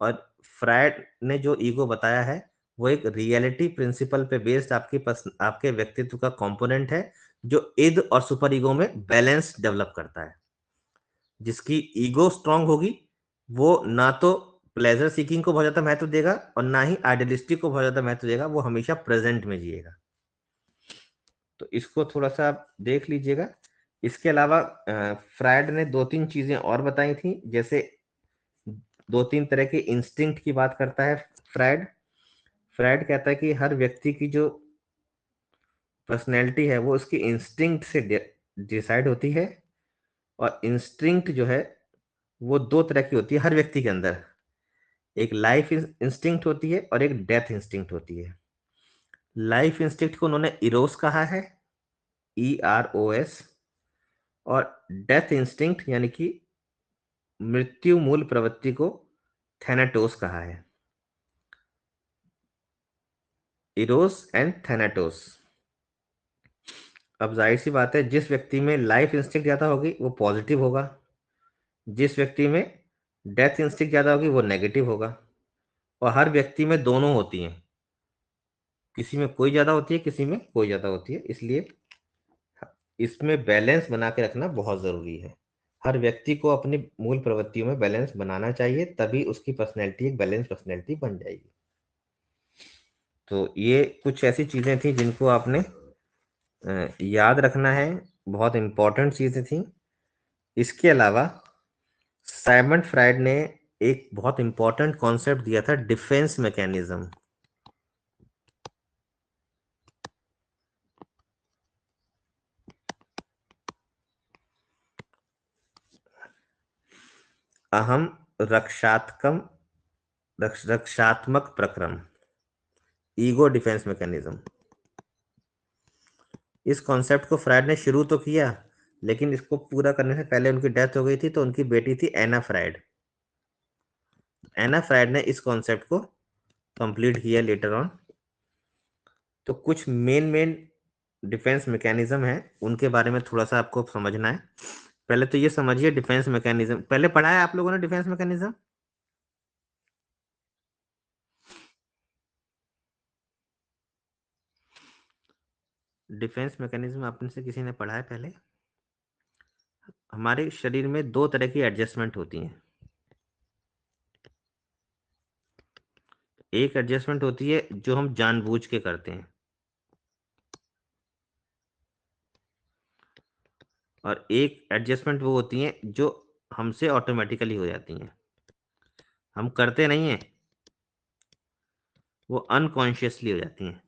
और फ्रायड ने जो ईगो बताया है वो एक रियलिटी प्रिंसिपल पे बेस्ड आपके व्यक्तित्व का कंपोनेंट है जो इद और सुपर ईगो में बैलेंस डेवलप करता है। जिसकी ईगो स्ट्रांग होगी वो ना तो प्लेजर सीकिंग को बहुत ज्यादा महत्व देगा और ना ही आइडियलिस्टिक को बहुत ज्यादा महत्व देगा, वो हमेशा प्रेजेंट में जिएगा। तो इसको थोड़ा सा आप देख लीजिएगा। इसके अलावा फ्रायड ने 2-3 चीजें और बताई थी, जैसे 2-3 तरह के इंस्टिंक्ट की बात करता है फ्रायड। फ्रायड कहता है कि हर व्यक्ति की जो पर्सनैलिटी है वो उसकी इंस्टिंक्ट से डिसाइड होती है। और इंस्टिंक्ट जो है वो 2 तरह की होती है हर व्यक्ति के अंदर। एक लाइफ इंस्टिंक्ट होती है और एक डेथ इंस्टिंक्ट होती है। लाइफ इंस्टिंक्ट को उन्होंने इरोस कहा है, EROS। और डेथ इंस्टिंक्ट यानी कि मृत्यु मूल प्रवृत्ति को थैनाटोस कहा है। Eros and Thanatos. अब जाहिर सी बात है जिस व्यक्ति में लाइफ इंस्टिंक्ट ज्यादा होगी वो पॉजिटिव होगा, जिस व्यक्ति में डेथ इंस्टिंक्ट ज्यादा होगी वो नेगेटिव होगा। और हर व्यक्ति में दोनों होती हैं, किसी में कोई ज्यादा होती है, किसी में कोई ज्यादा होती है। इसलिए इसमें बैलेंस बना के रखना बहुत जरूरी है। हर व्यक्ति को अपनी मूल प्रवृत्तियों में बैलेंस बनाना चाहिए, तभी उसकी पर्सनैलिटी एक बैलेंस पर्सनैलिटी बन जाएगी। तो ये कुछ ऐसी चीजें थी जिनको आपने याद रखना है, बहुत इंपॉर्टेंट चीजें थी। इसके अलावा साइमंड फ्रायड ने एक बहुत इंपॉर्टेंट कॉन्सेप्ट दिया था, डिफेंस मैकेनिज्म। अहम रक्षात्मक रक्षात्मक प्रक्रम, ईगो डिफेंस मैकेनिज्म। इस कॉन्सेप्ट को फ्रायड ने शुरू तो किया, लेकिन इसको पूरा करने से पहले उनकी डेथ हो गई थी, तो उनकी बेटी थी एना फ्रायड। एना फ्रायड ने इस कॉन्सेप्ट को कंप्लीट किया लेटर ऑन। तो कुछ मेन मेन डिफेंस मैकेनिज्म है, उनके बारे में थोड़ा सा आपको समझना है। पहले तो ये समझिए डिफेंस मैकेनिज्म पहले पढ़ा है आप लोगों ने डिफेंस मैकेनिज्म? डिफेंस मैकेनिज्म आपने से किसी ने पढ़ा है पहले? हमारे शरीर में दो तरह की एडजस्टमेंट होती हैं। एक एडजस्टमेंट होती है जो हम जानबूझ के करते हैं, और एक एडजस्टमेंट वो होती हैं जो हमसे ऑटोमेटिकली हो जाती हैं, हम करते नहीं हैं, वो अनकॉन्शियसली हो जाती हैं।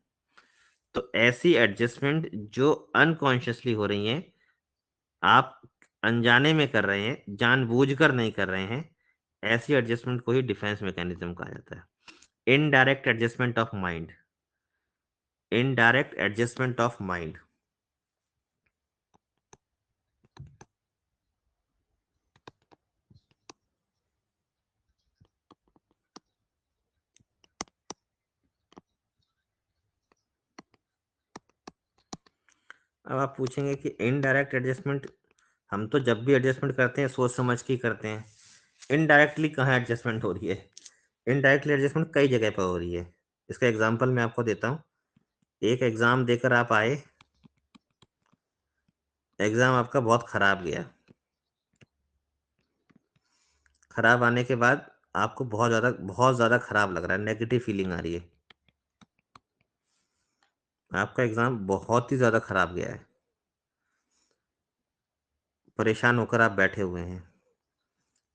तो ऐसी एडजस्टमेंट जो अनकॉन्शियसली हो रही हैं, आप अनजाने में कर रहे हैं, जानबूझकर नहीं कर रहे हैं, ऐसी एडजस्टमेंट को ही डिफेंस मैकेनिज्म कहा जाता है। Indirect adjustment of mind, indirect adjustment of mind. अब आप पूछेंगे कि इनडायरेक्ट एडजस्टमेंट, हम तो जब भी एडजस्टमेंट करते हैं सोच समझ के ही करते हैं, इनडायरेक्टली कहाँ एडजस्टमेंट हो रही है? इनडायरेक्टली एडजस्टमेंट कई जगह पर हो रही है। इसका एग्जांपल मैं आपको देता हूँ। एक एग्जाम देकर आप आए, एग्जाम आपका बहुत खराब गया, खराब आने के बाद आपको बहुत ज़्यादा खराब लग रहा है, नेगेटिव फीलिंग आ रही है, आपका एग्जाम बहुत ही ज़्यादा खराब गया है, परेशान होकर आप बैठे हुए हैं।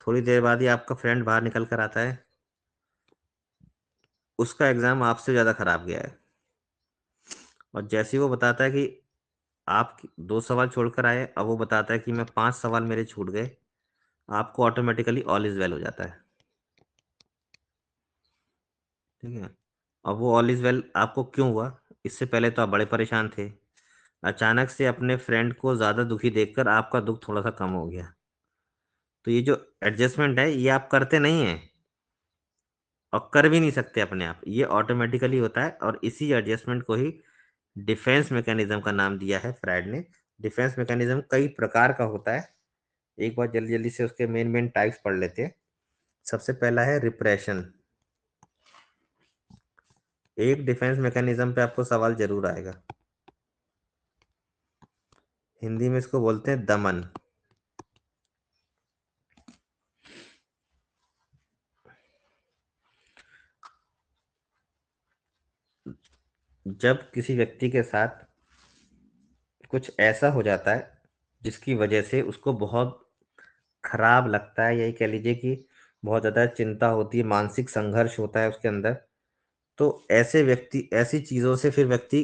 थोड़ी देर बाद ही आपका फ्रेंड बाहर निकल कर आता है, उसका एग्जाम आपसे ज़्यादा खराब गया है, और जैसे ही वो बताता है कि आप 2 सवाल छोड़कर आए, अब वो बताता है कि मैं 5 सवाल मेरे छूट गए, आपको ऑटोमेटिकली ऑल इज़ वेल हो जाता है। ठीक है? अब वो ऑल इज़ वेल आपको क्यों हुआ? इससे पहले तो आप बड़े परेशान थे। अचानक से अपने फ्रेंड को ज़्यादा दुखी देखकर आपका दुःख थोड़ा-सा कम हो गया। तो ये जो एडजस्टमेंट है, ये आप करते नहीं हैं और कर भी नहीं सकते अपने आप। ये ऑटोमेटिकली होता है, और इसी एडजस्टमेंट को ही डिफेंस मैकेनिज़्म का नाम दिया है फ्रायड ने। डिफेंस मैकेनिज़्म कई प्रकार का होता है। एक बार जल्दी-जल्दी से उसके मेन टाइप्स पढ़ लेते हैं। सबसे पहला है रिप्रेशन। एक डिफेंस मैकेनिज़्म पे आपको सवाल ज़रूर आएगा। हिंदी में इसको बोलते हैं दमन। जब किसी व्यक्ति के साथ कुछ ऐसा हो जाता है जिसकी वजह से उसको बहुत खराब लगता है, यही कह लीजिए कि बहुत ज़्यादा चिंता होती है, मानसिक संघर्ष होता है उसके अंदर, तो ऐसे व्यक्ति ऐसी चीज़ों से फिर व्यक्ति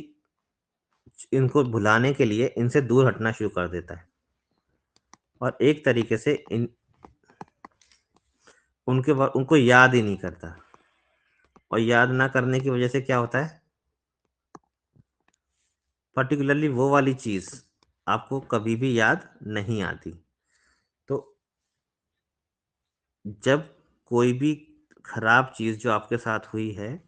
इनको भुलाने के लिए इनसे दूर हटना शुरू कर देता है, और एक तरीके से इन उनको याद ही नहीं करता, और याद ना करने की वजह से क्या होता है, पर्टिकुलरली वो वाली चीज़ आपको कभी भी याद नहीं आती। तो जब कोई भी खराब चीज़ जो आपके साथ हुई है,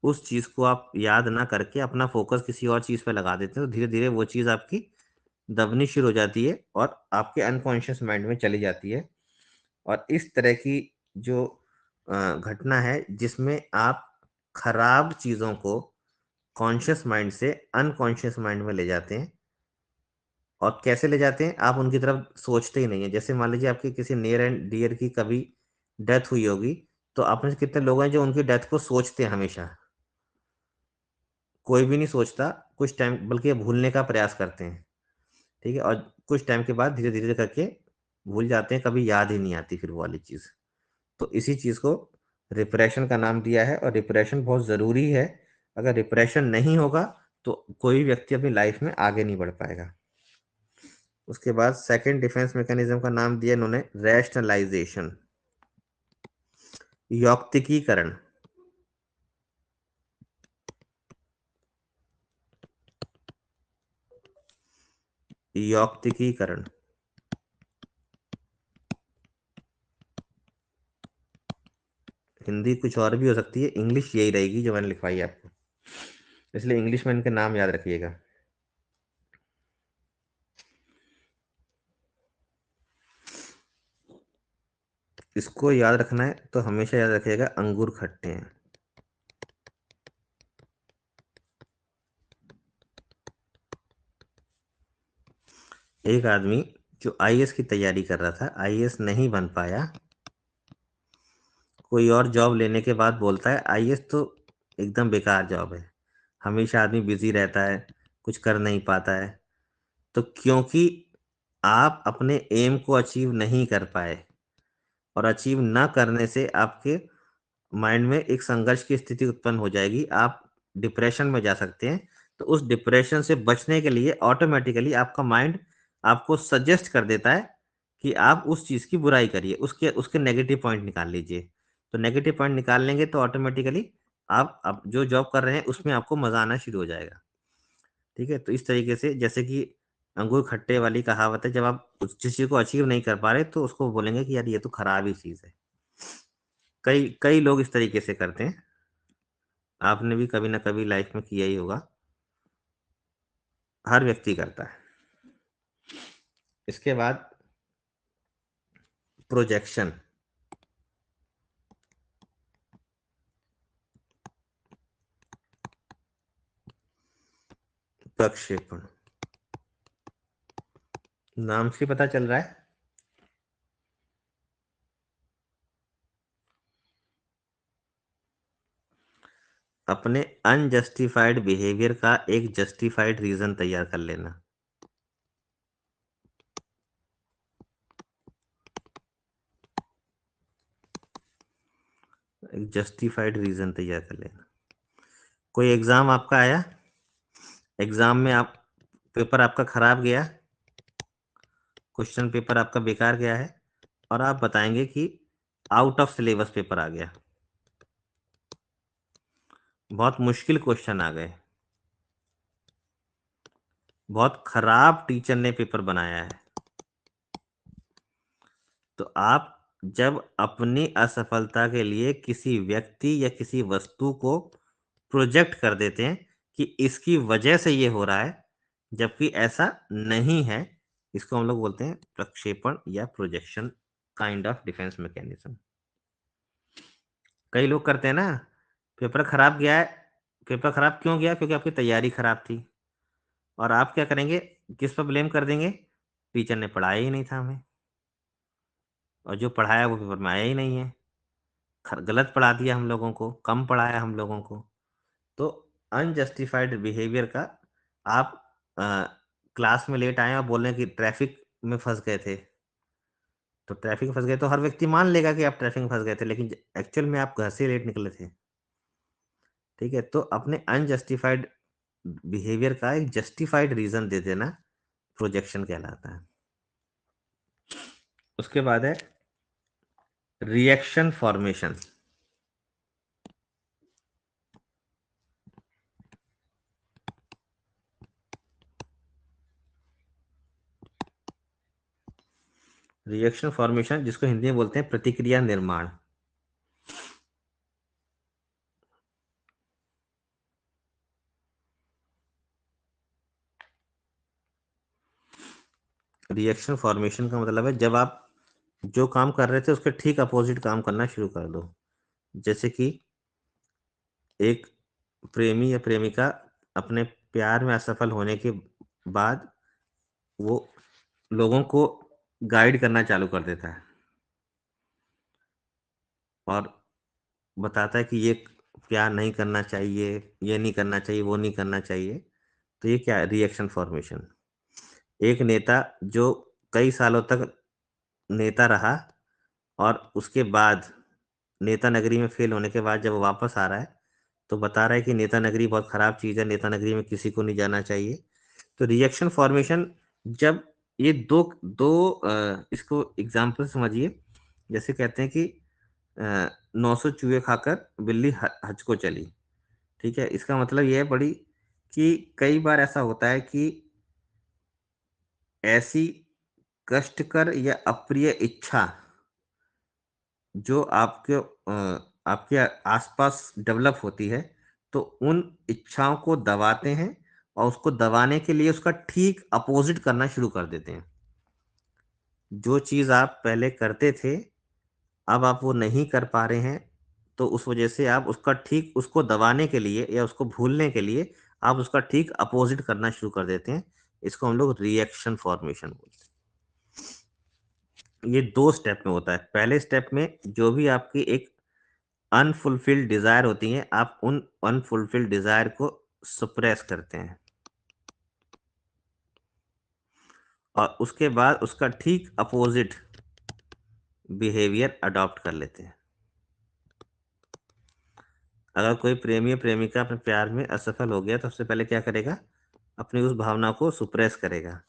उस चीज़ को आप याद ना करके अपना फ़ोकस किसी और चीज़ पे लगा देते हैं, तो धीरे-धीरे वो चीज़ आपकी दबनी शुरू हो जाती है और आपके अनकॉन्शियस माइंड में चली जाती है। और इस तरह की जो घटना है जिसमें आप खराब चीज़ों को कॉन्शियस माइंड से अनकॉन्शियस माइंड में ले जाते हैं, और कैसे ले जाते हैं, आप उनकी तरफ सोचते ही नहीं हैं। जैसे मान लीजिए आपके किसी नियर एंड डियर की कभी डेथ हुई होगी, तो आप में से कितने लोग हैं जो उनकी डेथ को सोचते हैं हमेशा? कोई भी नहीं सोचता, कुछ टाइम बल्कि भूलने का प्रयास करते हैं, ठीक है? और कुछ टाइम के बाद धीरे-धीरे करके भूल जाते हैं, कभी याद ही नहीं आती फिर वो वाली चीज़। तो इसी चीज़ को रिप्रेशन का नाम दिया है, और रिप्रेशन बहुत ज़रूरी है। अगर रिप्रेशन नहीं होगा, तो कोई व्यक्ति अपनी लाइफ़ में आगे नहीं बढ़ पाएगा। उसके बाद सेकंड डिफेंस मैकेनिज्म का नाम दिया इन्होंने रैशनलाइजेशन, यौक्तिकीकरण। यौक्तिकीकरण हिंदी कुछ और भी हो सकती है, इंग्लिश यही रहेगी जो मैंने लिखवाई है आपको, इसलिए इंग्लिश में इनके नाम याद रखिएगा। इसको याद रखना है तो हमेशा याद रखिएगा, अंगूर खट्टे हैं। एक आदमी जो आईएएस की तैयारी कर रहा था, आईएएस नहीं बन पाया, कोई और जॉब लेने के बाद बोलता है आईएएस तो एकदम बेकार जॉब है, हमेशा आदमी बिजी रहता है, कुछ कर नहीं पाता है। तो क्योंकि आप अपने एम को अचीव नहीं कर पाए, और अचीव ना करने से आपके माइंड में एक संघर्ष की स्थिति उत्पन्न हो जाएगी, आप डिप्रेशन में जा सकते हैं। तो उस डिप्रेशन से बचने के लिए ऑटोमेटिकली आपका माइंड आपको सजेस्ट कर देता है कि आप उस चीज़ की बुराई करिए, उसके उसके नेगेटिव पॉइंट निकाल लीजिए। तो नेगेटिव पॉइंट निकाल लेंगे तो ऑटोमेटिकली आप जो जॉब कर रहे हैं उसमें आपको मज़ा आना शुरू हो जाएगा। ठीक है? तो इस तरीके से जैसे कि अंगूर खट्टे वाली कहावत है, जब आप उस चीज़ को अचीव नहीं कर पा रहे तो उसको बोलेंगे कि यार ये तो खराब ही चीज़ है। कई कई लोग इस तरीके से करते हैं। आपने भी कभी ना कभी लाइफ में किया ही होगा। हर व्यक्ति करता है। इसके बाद प्रोजेक्शन, प्रक्षेपण। नाम से पता चल रहा है अपने अनजस्टिफाइड बिहेवियर का एक जस्टिफाइड रीजन तैयार कर लेना। एक जस्टिफाइड रीजन तैयार कर लेना। कोई एग्जाम आपका आया, एग्जाम में आप पेपर आपका खराब गया, क्वेश्चन पेपर आपका बेकार गया है, और आप बताएंगे कि आउट ऑफ सिलेबस पेपर आ गया, बहुत मुश्किल क्वेश्चन आ गए, बहुत खराब टीचर ने पेपर बनाया है। तो आप जब अपनी असफलता के लिए किसी व्यक्ति या किसी वस्तु को प्रोजेक्ट कर देते हैं कि इसकी वजह से ये हो रहा है, जबकि ऐसा नहीं है, इसको हम लोग बोलते हैं प्रक्षेपण या projection kind of defence mechanism. कई लोग करते हैं ना, पेपर खराब गया है, पेपर खराब क्यों गया? क्योंकि आपकी तैयारी खराब थी। और आप क्या करेंगे, किस पर ब्लेम कर देंगे? टीचर ने पढ़ाया ही नहीं था हमें, और जो पढ़ाया वो पेपर में आया ही नहीं है, गलत पढ़ा दिया हम लोगों को, कम पढ़ाया हम लोगों को। तो अनजस्टिफाइड बिहेवियर का आप क्लास में लेट आए और बोल रहे हैं कि ट्रैफिक में फंस गए थे, तो ट्रैफिक में फंस गए तो हर व्यक्ति मान लेगा कि आप ट्रैफिक में फंस गए थे, लेकिन एक्चुअल में आप घर से लेट निकले थे। ठीक है? तो अपने अनजस्टिफाइड बिहेवियर का एक जस्टिफाइड रीजन दे देना प्रोजेक्शन कहलाता है। उसके बाद है रिएक्शन फॉर्मेशन। रिएक्शन फॉर्मेशन जिसको हिंदी में बोलते हैं प्रतिक्रिया निर्माण। रिएक्शन फॉर्मेशन का मतलब है जब आप जो काम कर रहे थे उसके ठीक अपोजिट काम करना शुरू कर दो। जैसे कि एक प्रेमी या प्रेमिका अपने प्यार में असफल होने के बाद वो लोगों को गाइड करना चालू कर देता है और बताता है कि ये प्यार नहीं करना चाहिए, ये नहीं करना चाहिए, वो नहीं करना चाहिए। तो ये क्या है? Reaction formation. एक नेता जो कई सालों तक नेता रहा और उसके बाद नेता नगरी में फेल होने के बाद जब वो वापस आ रहा है, तो बता रहा है कि नेता नगरी बहुत खराब चीज़ है, नेता नगरी में किसी को नहीं जाना चाहिए। तो रिएक्शन फॉर्मेशन जब ये इसको एग्ज़ाम्पल समझिए, जैसे कहते हैं कि 900 चूहे खाकर बिल्ली हज को चली। ठीक है? इसका मतलब ये है बड़ी कि कई बार ऐसा होता है कि ऐसी कष्टकर या अप्रिय इच्छा जो आपके आसपास डेवलप होती है, तो उन इच्छाओं को दबाते हैं और उसको दबाने के लिए उसका ठीक अपोज़िट करना शुरू कर देते हैं। जो चीज़ आप पहले करते थे, अब आप वो नहीं कर पा रहे हैं, तो उस वजह से आप उसका ठीक उसको दबाने के लिए या उसको भूलने के लिए आप उसका ठीक अपोज़िट करना शुरू कर देते हैं। इसको हम लोग रिएक्शन फॉर्मेशन बोलते हैं। ये 2 स्टेप में होता है। पहले स्टेप में जो भी आपकी एक अनफुलफिल्ड डिज़ायर होती हैं, आप उन अनफुलफिल्ड डिज़ायर को सप्रेस करते हैं और उसके बाद उसका ठीक अपोज़िट बिहेवियर अडॉप्ट कर लेते हैं। अगर कोई प्रेमी या प्रेमिका अपने प्यार में असफल हो गया तो सबसे पहले क्या करेगा? अपनी उस भावना को सुप्रेस करेगा।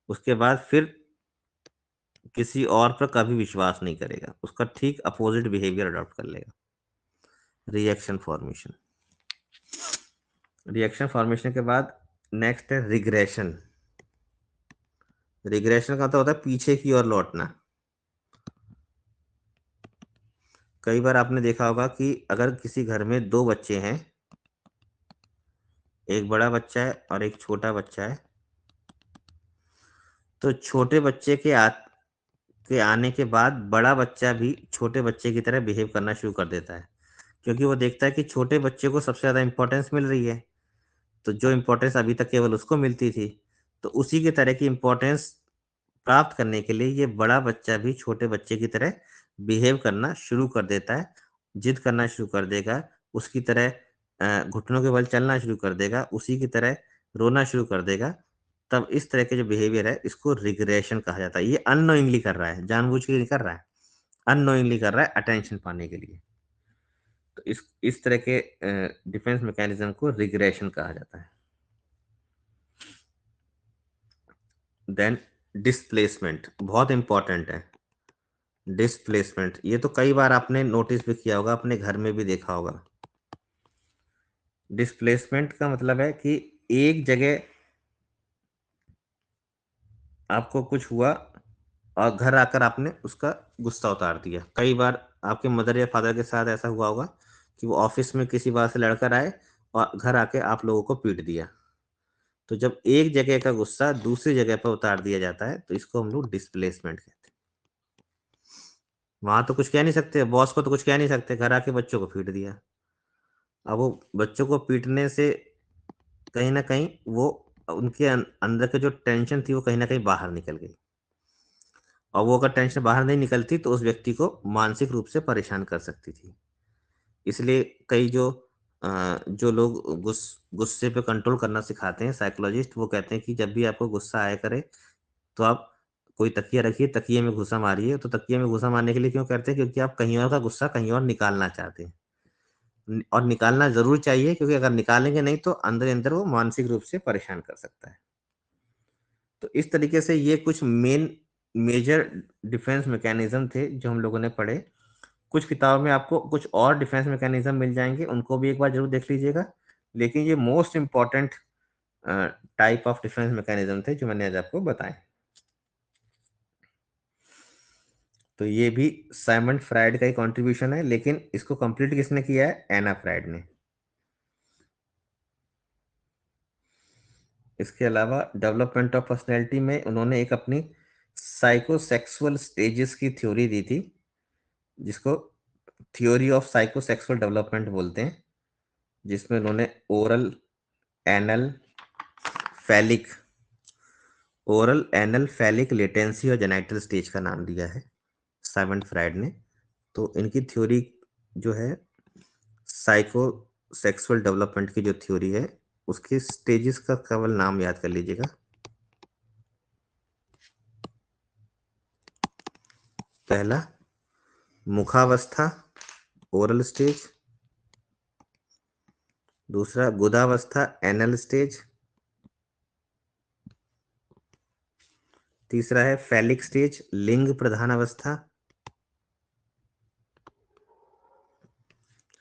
उसके बाद फिर किसी और पर कभी विश्वास नहीं करेगा। उसका ठीक अपोज़िट बिहेवियर अडॉप्ट कर लेगा। Reaction formation. रिएक्शन फॉर्मेशन के बाद नेक्स्ट है रिग्रेशन। रिग्रेशन का मतलब होता है पीछे की ओर लौटना। कई बार आपने देखा होगा कि अगर किसी घर में 2 बच्चे हैं, एक बड़ा बच्चा है और एक छोटा बच्चा है, तो छोटे बच्चे के आने के बाद बड़ा बच्चा भी छोटे बच्चे की तरह बिहेव करना शुरू कर देता है। क्योंकि वो देखता है कि छोटे बच्चे को सबसे ज़्यादा इम्पोर्टेंस मिल रही है। तो जो इम्पोर्टेंस अभी तक केवल उसको मिलती थी, तो उसी की तरह की इम्पोर्टेंस प्राप्त करने के लिए ये बड़ा बच्चा भी छोटे बच्चे की तरह बिहेव करना शुरू कर देता है, जिद करना शुरू कर देगा, उसकी तरह घुटनों के बल चलना शुरू कर देगा, उसी की तरह रोना शुरू कर देगा। तब इस तरह के जो बिहेवियर है, इसको रिग्रेशन कहा जाता है। ये अननोइंगली कर रहा है, जानबूझ के नहीं कर रहा है, अननोइंगली कर रहा है अटेंशन पाने के लिए। तो इस तरह के डिफेंस मैकेनिज्म को रिग्रेशन कहा जाता है। देन डिस्प्लेसमेंट बहुत इंपॉर्टेंट है। डिस्प्लेसमेंट ये तो कई बार आपने नोटिस भी किया होगा, अपने घर में भी देखा होगा। डिस्प्लेसमेंट का मतलब है कि एक जगह आपको कुछ हुआ और घर आकर आपने उसका गुस्सा उतार दिया। कई बार आपके मदर या फादर के साथ ऐसा हुआ होगा कि वो ऑफिस में किसी बात से लड़कर आए और घर आके आप लोगों को पीट दिया। तो जब एक जगह का गुस्सा दूसरी जगह पर उतार दिया जाता है, तो इसको हम लोग डिस्प्लेसमेंट कहते हैं। वहां तो कुछ कह नहीं सकते, बॉस को तो कुछ कह नहीं सकते, घर आके बच्चों को पीट दिया। अब वो बच्चों को पीटने से कहीं न कहीं वो उनके अंदर की जो टेंशन थी वो कहीं न कहीं बाहर निकल गई। और वो अगर टेंशन बाहर नहीं निकलती तो उस व्यक्ति को मानसिक रूप से परेशान कर सकती थी। इसलिए कई जो लोग गुस्से पे कंट्रोल करना सिखाते हैं साइकोलॉजिस्ट, वो कहते हैं कि जब भी आपको गुस्सा आया करे तो आप कोई तकिया रखिए, तकिए में घुसा मारिए। तो तकिए में घुसा मारने के लिए क्यों करते हैं? क्योंकि आप कहीं और का गुस्सा कहीं और निकालना चाहते हैं। और निकालना ज़रूर चाहिए, क्योंकि अगर निकालेंगे नहीं तो अंदर ही अंदर वो मानसिक रूप से परेशान कर सकता है। तो इस तरीके से ये कुछ मेजर डिफेंस मैकेनिज़्म थे जो हम लोगों ने पढ़े। कुछ किताबों में आपको कुछ और डिफेंस मैकेनिज़्म मिल जाएँगे, उनको भी एक बार ज़रूर देख लीजिएगा। लेकिन ये most important type of defence mechanism थे जो मैंने आज आपको बताए। तो ये भी साइमंड फ्रायड का ही कंट्रीब्यूशन है, लेकिन इसको कंप्लीट किसने किया है? एना फ्रायड ने। इसके अलावा डेवलपमेंट ऑफ पर्सनैलिटी में उन्होंने एक अपनी साइकोसेक्सुअल स्टेजेस की थ्योरी दी थी, जिसको थ्योरी ऑफ साइकोसेक्सुअल डेवलपमेंट बोलते हैं, जिसमें उन्होंने anal, phallic anal, phallic, latency और जेनाइटल स्टेज का नाम दिया है साइमंड फ्रायड ने। तो इनकी थ्योरी जो है साइको सेक्सुअल डेवलपमेंट की जो थ्योरी है, उसके स्टेजेस का केवल नाम याद कर लीजिएगा। पहला मुखावस्था, ओरल स्टेज। दूसरा गुदावस्था, एनल स्टेज। तीसरा है फैलिक स्टेज, लिंग प्रधान अवस्था।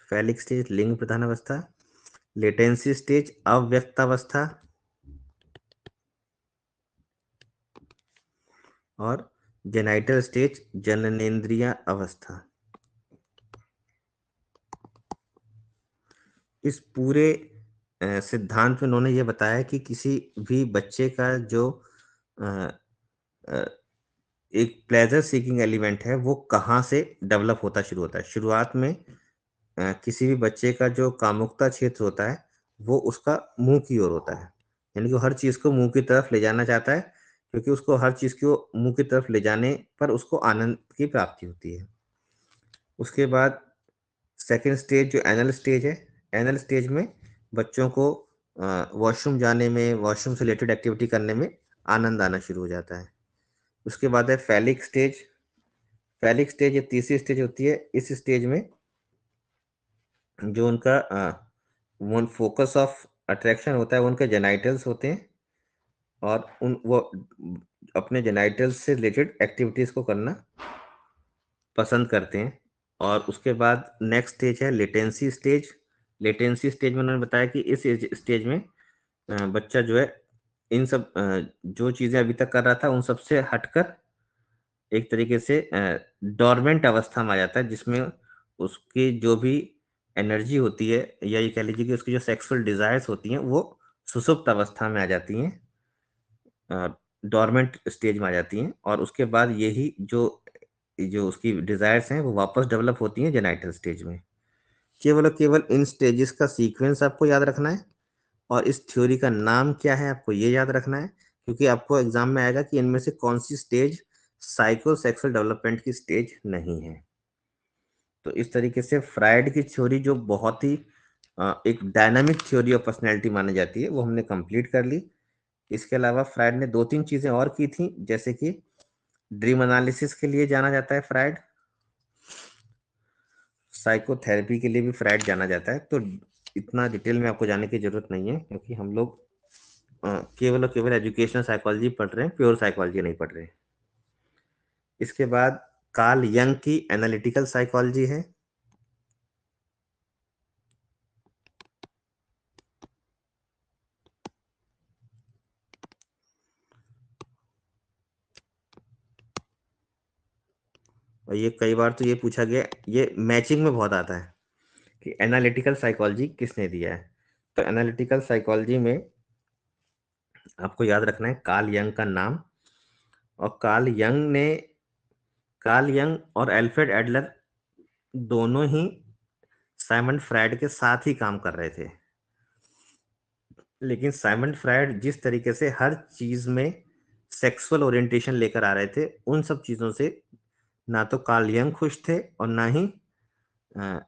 फैलिक स्टेज, लिंग प्रधान अवस्था। लेटेंसी स्टेज, अव्यक्तावस्था। और जेनाइटल स्टेज, जननेंद्रिय अवस्था। इस पूरे सिद्धांत में उन्होंने ये बताया कि किसी भी बच्चे का जो अ, अ, एक प्लेजर सीकिंग एलिमेंट है, वो कहाँ से डेवलप होता शुरू होता है। शुरुआत में किसी भी बच्चे का जो कामुकता क्षेत्र होता है, वो उसका मुंह की ओर होता है। यानी कि वो हर चीज को मुंह की तरफ ले जाना चाहता है, क्योंकि उसको हर चीज को मुंह की तरफ ले जाने पर उसको आनंद की प्राप्ति होती है। उसके बाद सेकंड स्टेज जो एनल स्टेज है, एनल स्टेज में बच्चों को वॉशरूम जाने में, वॉशरूम से रिलेटेड एक्टिविटी करने में आनंद आना शुरू हो जाता है। उसके बाद है फैलिक स्टेज। फैलिक स्टेज ये तीसरी स्टेज होती है। इस स्टेज में जो उनका वो फोकस ऑफ अट्रैक्शन होता है वो उनके जेनाइटल्स होते हैं, और उन वो अपने जेनाइटल्स से रिलेटेड एक्टिविटीज को करना पसंद करते हैं। और उसके बाद नेक्स्ट स्टेज है लेटेंसी स्टेज। लेटेंसी स्टेज में उन्होंने बताया कि इस स्टेज में बच्चा जो है इन सब जो चीजें अभी तक कर रहा था उन सब से हटकर एक तरीके से डोरमेंट अवस्था में आ जाता है, जिसमें उसकी जो भी एनर्जी होती है, या ये कह लीजिए कि उसकी जो सेक्सुअल डिजायर्स होती हैं वो सुसुप्त अवस्था में आ जाती हैं, डोरमेंट स्टेज में आ जाती हैं। और उसके बाद यही जो जो उसकी डिजायर्स हैं वो वापस डेवलप होती हैं जेनाइटल स्टेज में। केवल और केवल इन स्टेजेस का सीक्वेंस आपको याद रखना है, और इस थ्योरी का नाम क्या है आपको ये याद रखना है, क्योंकि आपको एग्जाम में आएगा कि इनमें से कौन सी स्टेज साइको सेक्सुअल डेवलपमेंट की स्टेज नहीं है। तो इस तरीके से फ्राइड की थ्योरी जो बहुत ही एक डायनामिक थ्योरी ऑफ पर्सनैलिटी मानी जाती है वो हमने कंप्लीट कर ली। इसके अलावा फ्राइड ने दो तीन चीजें और की थी, जैसे कि ड्रीम एनालिसिस के लिए जाना जाता है फ्राइड, साइकोथेरेपी के लिए भी फ्राइड जाना जाता है। तो इतना डिटेल में आपको जाने की जरूरत नहीं है, क्योंकि हम लोग केवल और केवल एजुकेशनल साइकोलॉजी पढ़ रहे हैं, प्योर साइकोलॉजी नहीं पढ़ रहे हैं। इसके बाद कार्ल यंग की एनालिटिकल साइकोलॉजी है। और ये कई बार तो ये पूछा गया, ये मैचिंग में बहुत आता है कि एनालिटिकल साइकोलॉजी किसने दिया है। तो एनालिटिकल साइकोलॉजी में आपको याद रखना है कार्ल यंग का नाम। और कार्ल यंग और एल्फ्रेड एडलर दोनों ही साइमन फ्राइड के साथ ही काम कर रहे थे, लेकिन साइमन फ्राइड जिस तरीके से हर चीज में सेक्सुअल ओरिएंटेशन लेकर आ रहे थे, उन सब चीजों से ना तो कार्ल यंग खुश थे और ना ही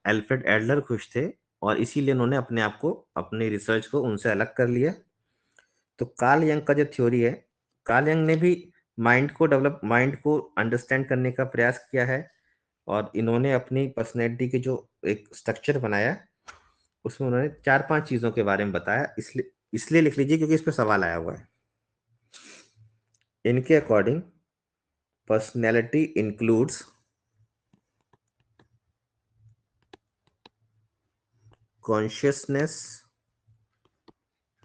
एल्फ्रेड एडलर खुश थे, और इसीलिए उन्होंने अपने आप को, अपनी रिसर्च को उनसे अलग कर लिया। तो कार्ल यंग का जो थ्योरी है, कार्ल यंग ने भी माइंड को अंडरस्टैंड करने का प्रयास किया है, और इन्होंने अपनी पर्सनैलिटी के जो एक स्ट्रक्चर बनाया उसमें उन्होंने चार पांच चीजों के बारे में बताया। इसलिए इसलिए लिख लीजिए क्योंकि इस पे सवाल आया हुआ है। इनके according personality includes consciousness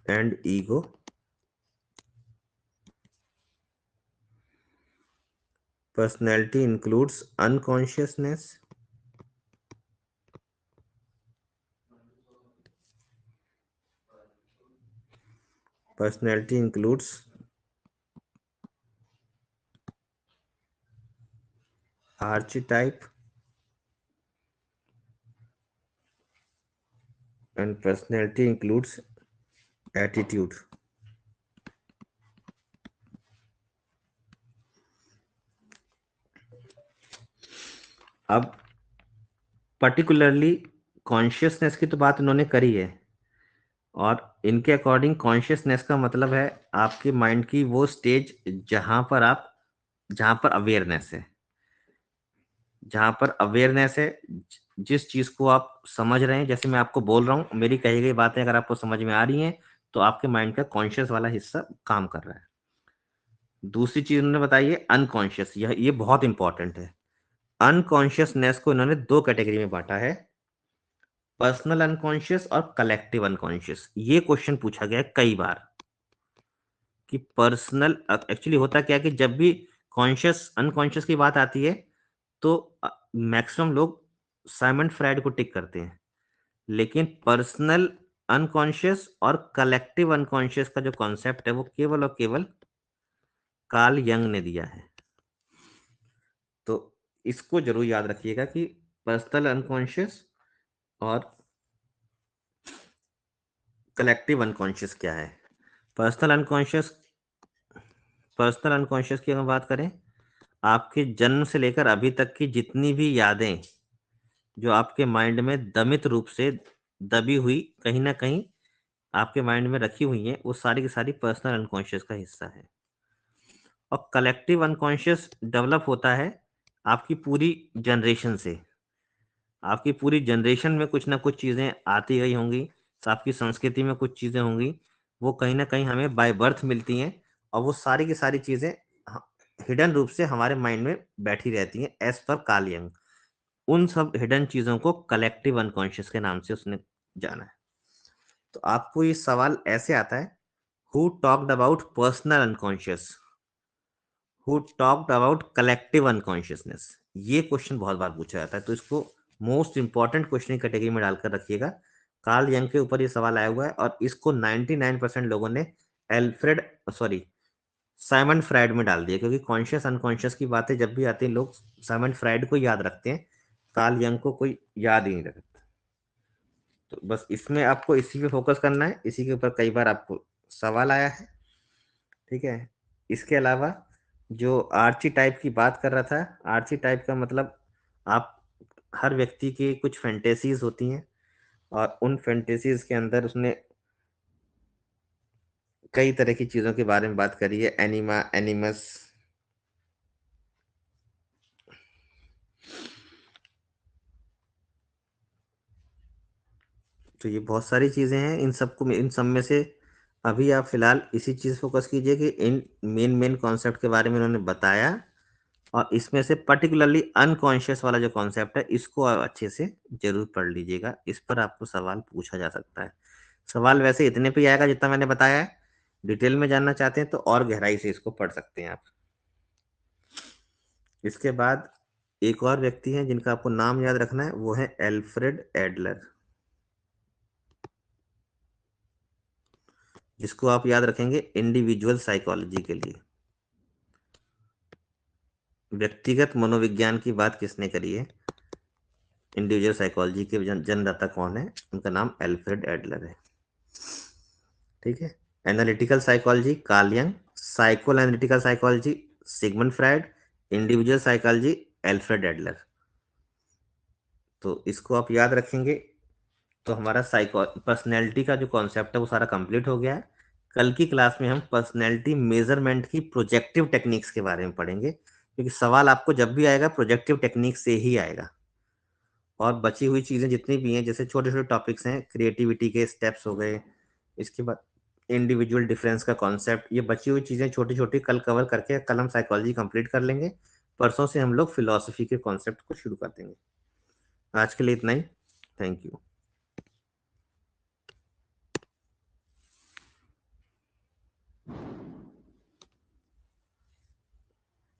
and ego, personality includes unconsciousness, personality includes archetype, and personality includes attitude. अब पर्टिकुलरली कॉन्शियसनेस की तो बात इन्होंने करी है, और इनके अकॉर्डिंग कॉन्शियसनेस का मतलब है आपके माइंड की वो स्टेज जहां पर अवेयरनेस है, जिस चीज को आप समझ रहे हैं। जैसे मैं आपको बोल रहा हूँ, मेरी कही गई बातें अगर आपको समझ में आ रही हैं तो आपके माइंड का कॉन्शियस वाला हिस्सा काम कर रहा है। दूसरी चीज उन्होंने बताई है अनकॉन्शियस, ये बहुत इंपॉर्टेंट है। अनकॉन्शियसनेस को इन्होंने दो कैटेगरी में बांटा है, पर्सनल अनकॉन्शियस और कलेक्टिव अनकॉन्शियस। ये क्वेश्चन पूछा गया है कई बार कि पर्सनल एक्चुअली होता क्या है कि जब भी कॉन्शियस अनकॉन्शियस की बात आती है तो मैक्सिमम लोग साइमन फ्राइड को टिक करते हैं, लेकिन पर्सनल अनकॉन्शियस और कलेक्टिव अनकॉन्शियस का जो कॉन्सेप्ट है वो केवल और केवल कार्ल यंग ने दिया है। तो इसको जरूर याद रखिएगा कि पर्सनल अनकॉन्शियस और कलेक्टिव अनकॉन्शियस क्या है। पर्सनल अनकॉन्शियस की हम बात करें, आपके जन्म से लेकर अभी तक की जितनी भी यादें जो आपके माइंड में दमित रूप से दबी हुई कहीं ना कहीं आपके माइंड में रखी हुई हैं, वो सारी की सारी पर्सनल अनकॉन्शियस का हिस्सा है। और कलेक्टिव अनकॉन्शियस डेवलप होता है आपकी पूरी जनरेशन से। आपकी पूरी जनरेशन में कुछ ना कुछ चीज़ें आती गई होंगी, आपकी संस्कृति में कुछ चीज़ें होंगी, वो कहीं न कहीं हमें बाय बर्थ मिलती हैं और वो सारी की सारी चीज़ें ह हिडन रूप से हमारे माइंड में बैठी रहती हैं एज़ पर कार्ल यंग। उन सब हिडन चीज़ों को कलेक्टिव अनकॉन्शियस के नाम से उसने जाना है। तो आपको ये सवाल ऐसे आता है, who talked about personal unconscious? Who talked about collective unconsciousness? ये क्वेश्चन बहुत बार पूछा जाता है, तो इसको मोस्ट इंपॉर्टेंट क्वेश्चन की कैटेगरी में डालकर रखिएगा। कार्ल यंग के ऊपर ये सवाल आया हुआ है और इसको 99% लोगों ने एल्फ्रेड सॉरी साइमन फ्राइड में डाल दिया, क्योंकि कॉन्शियस अनकॉन्शियस की बातें जब भी आती हैं लोग साइमन फ्राइड को याद रखते हैं, कार्ल यंग को कोई याद ही नहीं रखता। तो बस इसमें आपको इसी पे फोकस करना है, इसी के ऊपर कई बार आपको सवाल आया है। ठीक है। इसके अलावा जो आर्ची टाइप की बात कर रहा था, आर्ची टाइप का मतलब आप हर व्यक्ति की कुछ फैंटेसीज होती हैं और उन फैंटेसीज के अंदर उसने कई तरह की चीजों के बारे में बात करी है, एनिमा, एनिमस। तो ये बहुत सारी चीजें हैं, इन सब में से अभी आप फिलहाल इसी चीज फोकस कीजिए कि इन मेन मेन कॉन्सेप्ट के बारे में उन्होंने बताया, और इसमें से पर्टिकुलरली अनकॉन्शियस वाला जो कॉन्सेप्ट है इसको आप अच्छे से जरूर पढ़ लीजिएगा। इस पर आपको सवाल पूछा जा सकता है। सवाल वैसे इतने पे ही आएगा जितना मैंने बताया है। डिटेल में जानना चाहते हैं तो और गहराई से इसको पढ़ सकते हैं आप। इसके बाद एक और व्यक्ति हैं जिनका आपको नाम याद रखना है, वो है एल्फ्रेड एडलर, जिसको आप याद रखेंगे इंडिविजुअल साइकोलॉजी के लिए। व्यक्तिगत मनोविज्ञान की बात किसने करी है? इंडिविजुअल साइकोलॉजी के जन्मदाता कौन है? उनका नाम एल्फ्रेड एडलर है। ठीक है। Analytical psychology Carl Jung, psycho analytical psychology Sigmund Freud, individual psychology Alfred Adler. तो इसको आप याद रखेंगे तो हमारा साइको पर्सनैलिटी का जो कॉन्सेप्ट है वो सारा कंप्लीट हो गया है। कल की क्लास में हम पर्सनैलिटी मेजरमेंट की प्रोजेक्टिव टेक्निक्स के बारे में पढ़ेंगे, क्योंकि सवाल आपको जब भी आएगा प्रोजेक्टिव टेक्निक से ही आएगा। और बची हुई चीज़ें जितनी भी हैं, जैसे छोटे छोटे टॉपिक्स हैं, क्रिएटिविटी के स्टेप्स हो गए, इसके बाद इंडिविजुअल डिफरेंस का कॉन्सेप्ट, ये बची हुई चीज़ें छोटी छोटी कल कवर करके कल हम साइकोलॉजी कंप्लीट कर लेंगे। परसों से हम लोग फिलोसफी के कॉन्सेप्ट को शुरू कर देंगे। आज के लिए इतना ही। Thank you.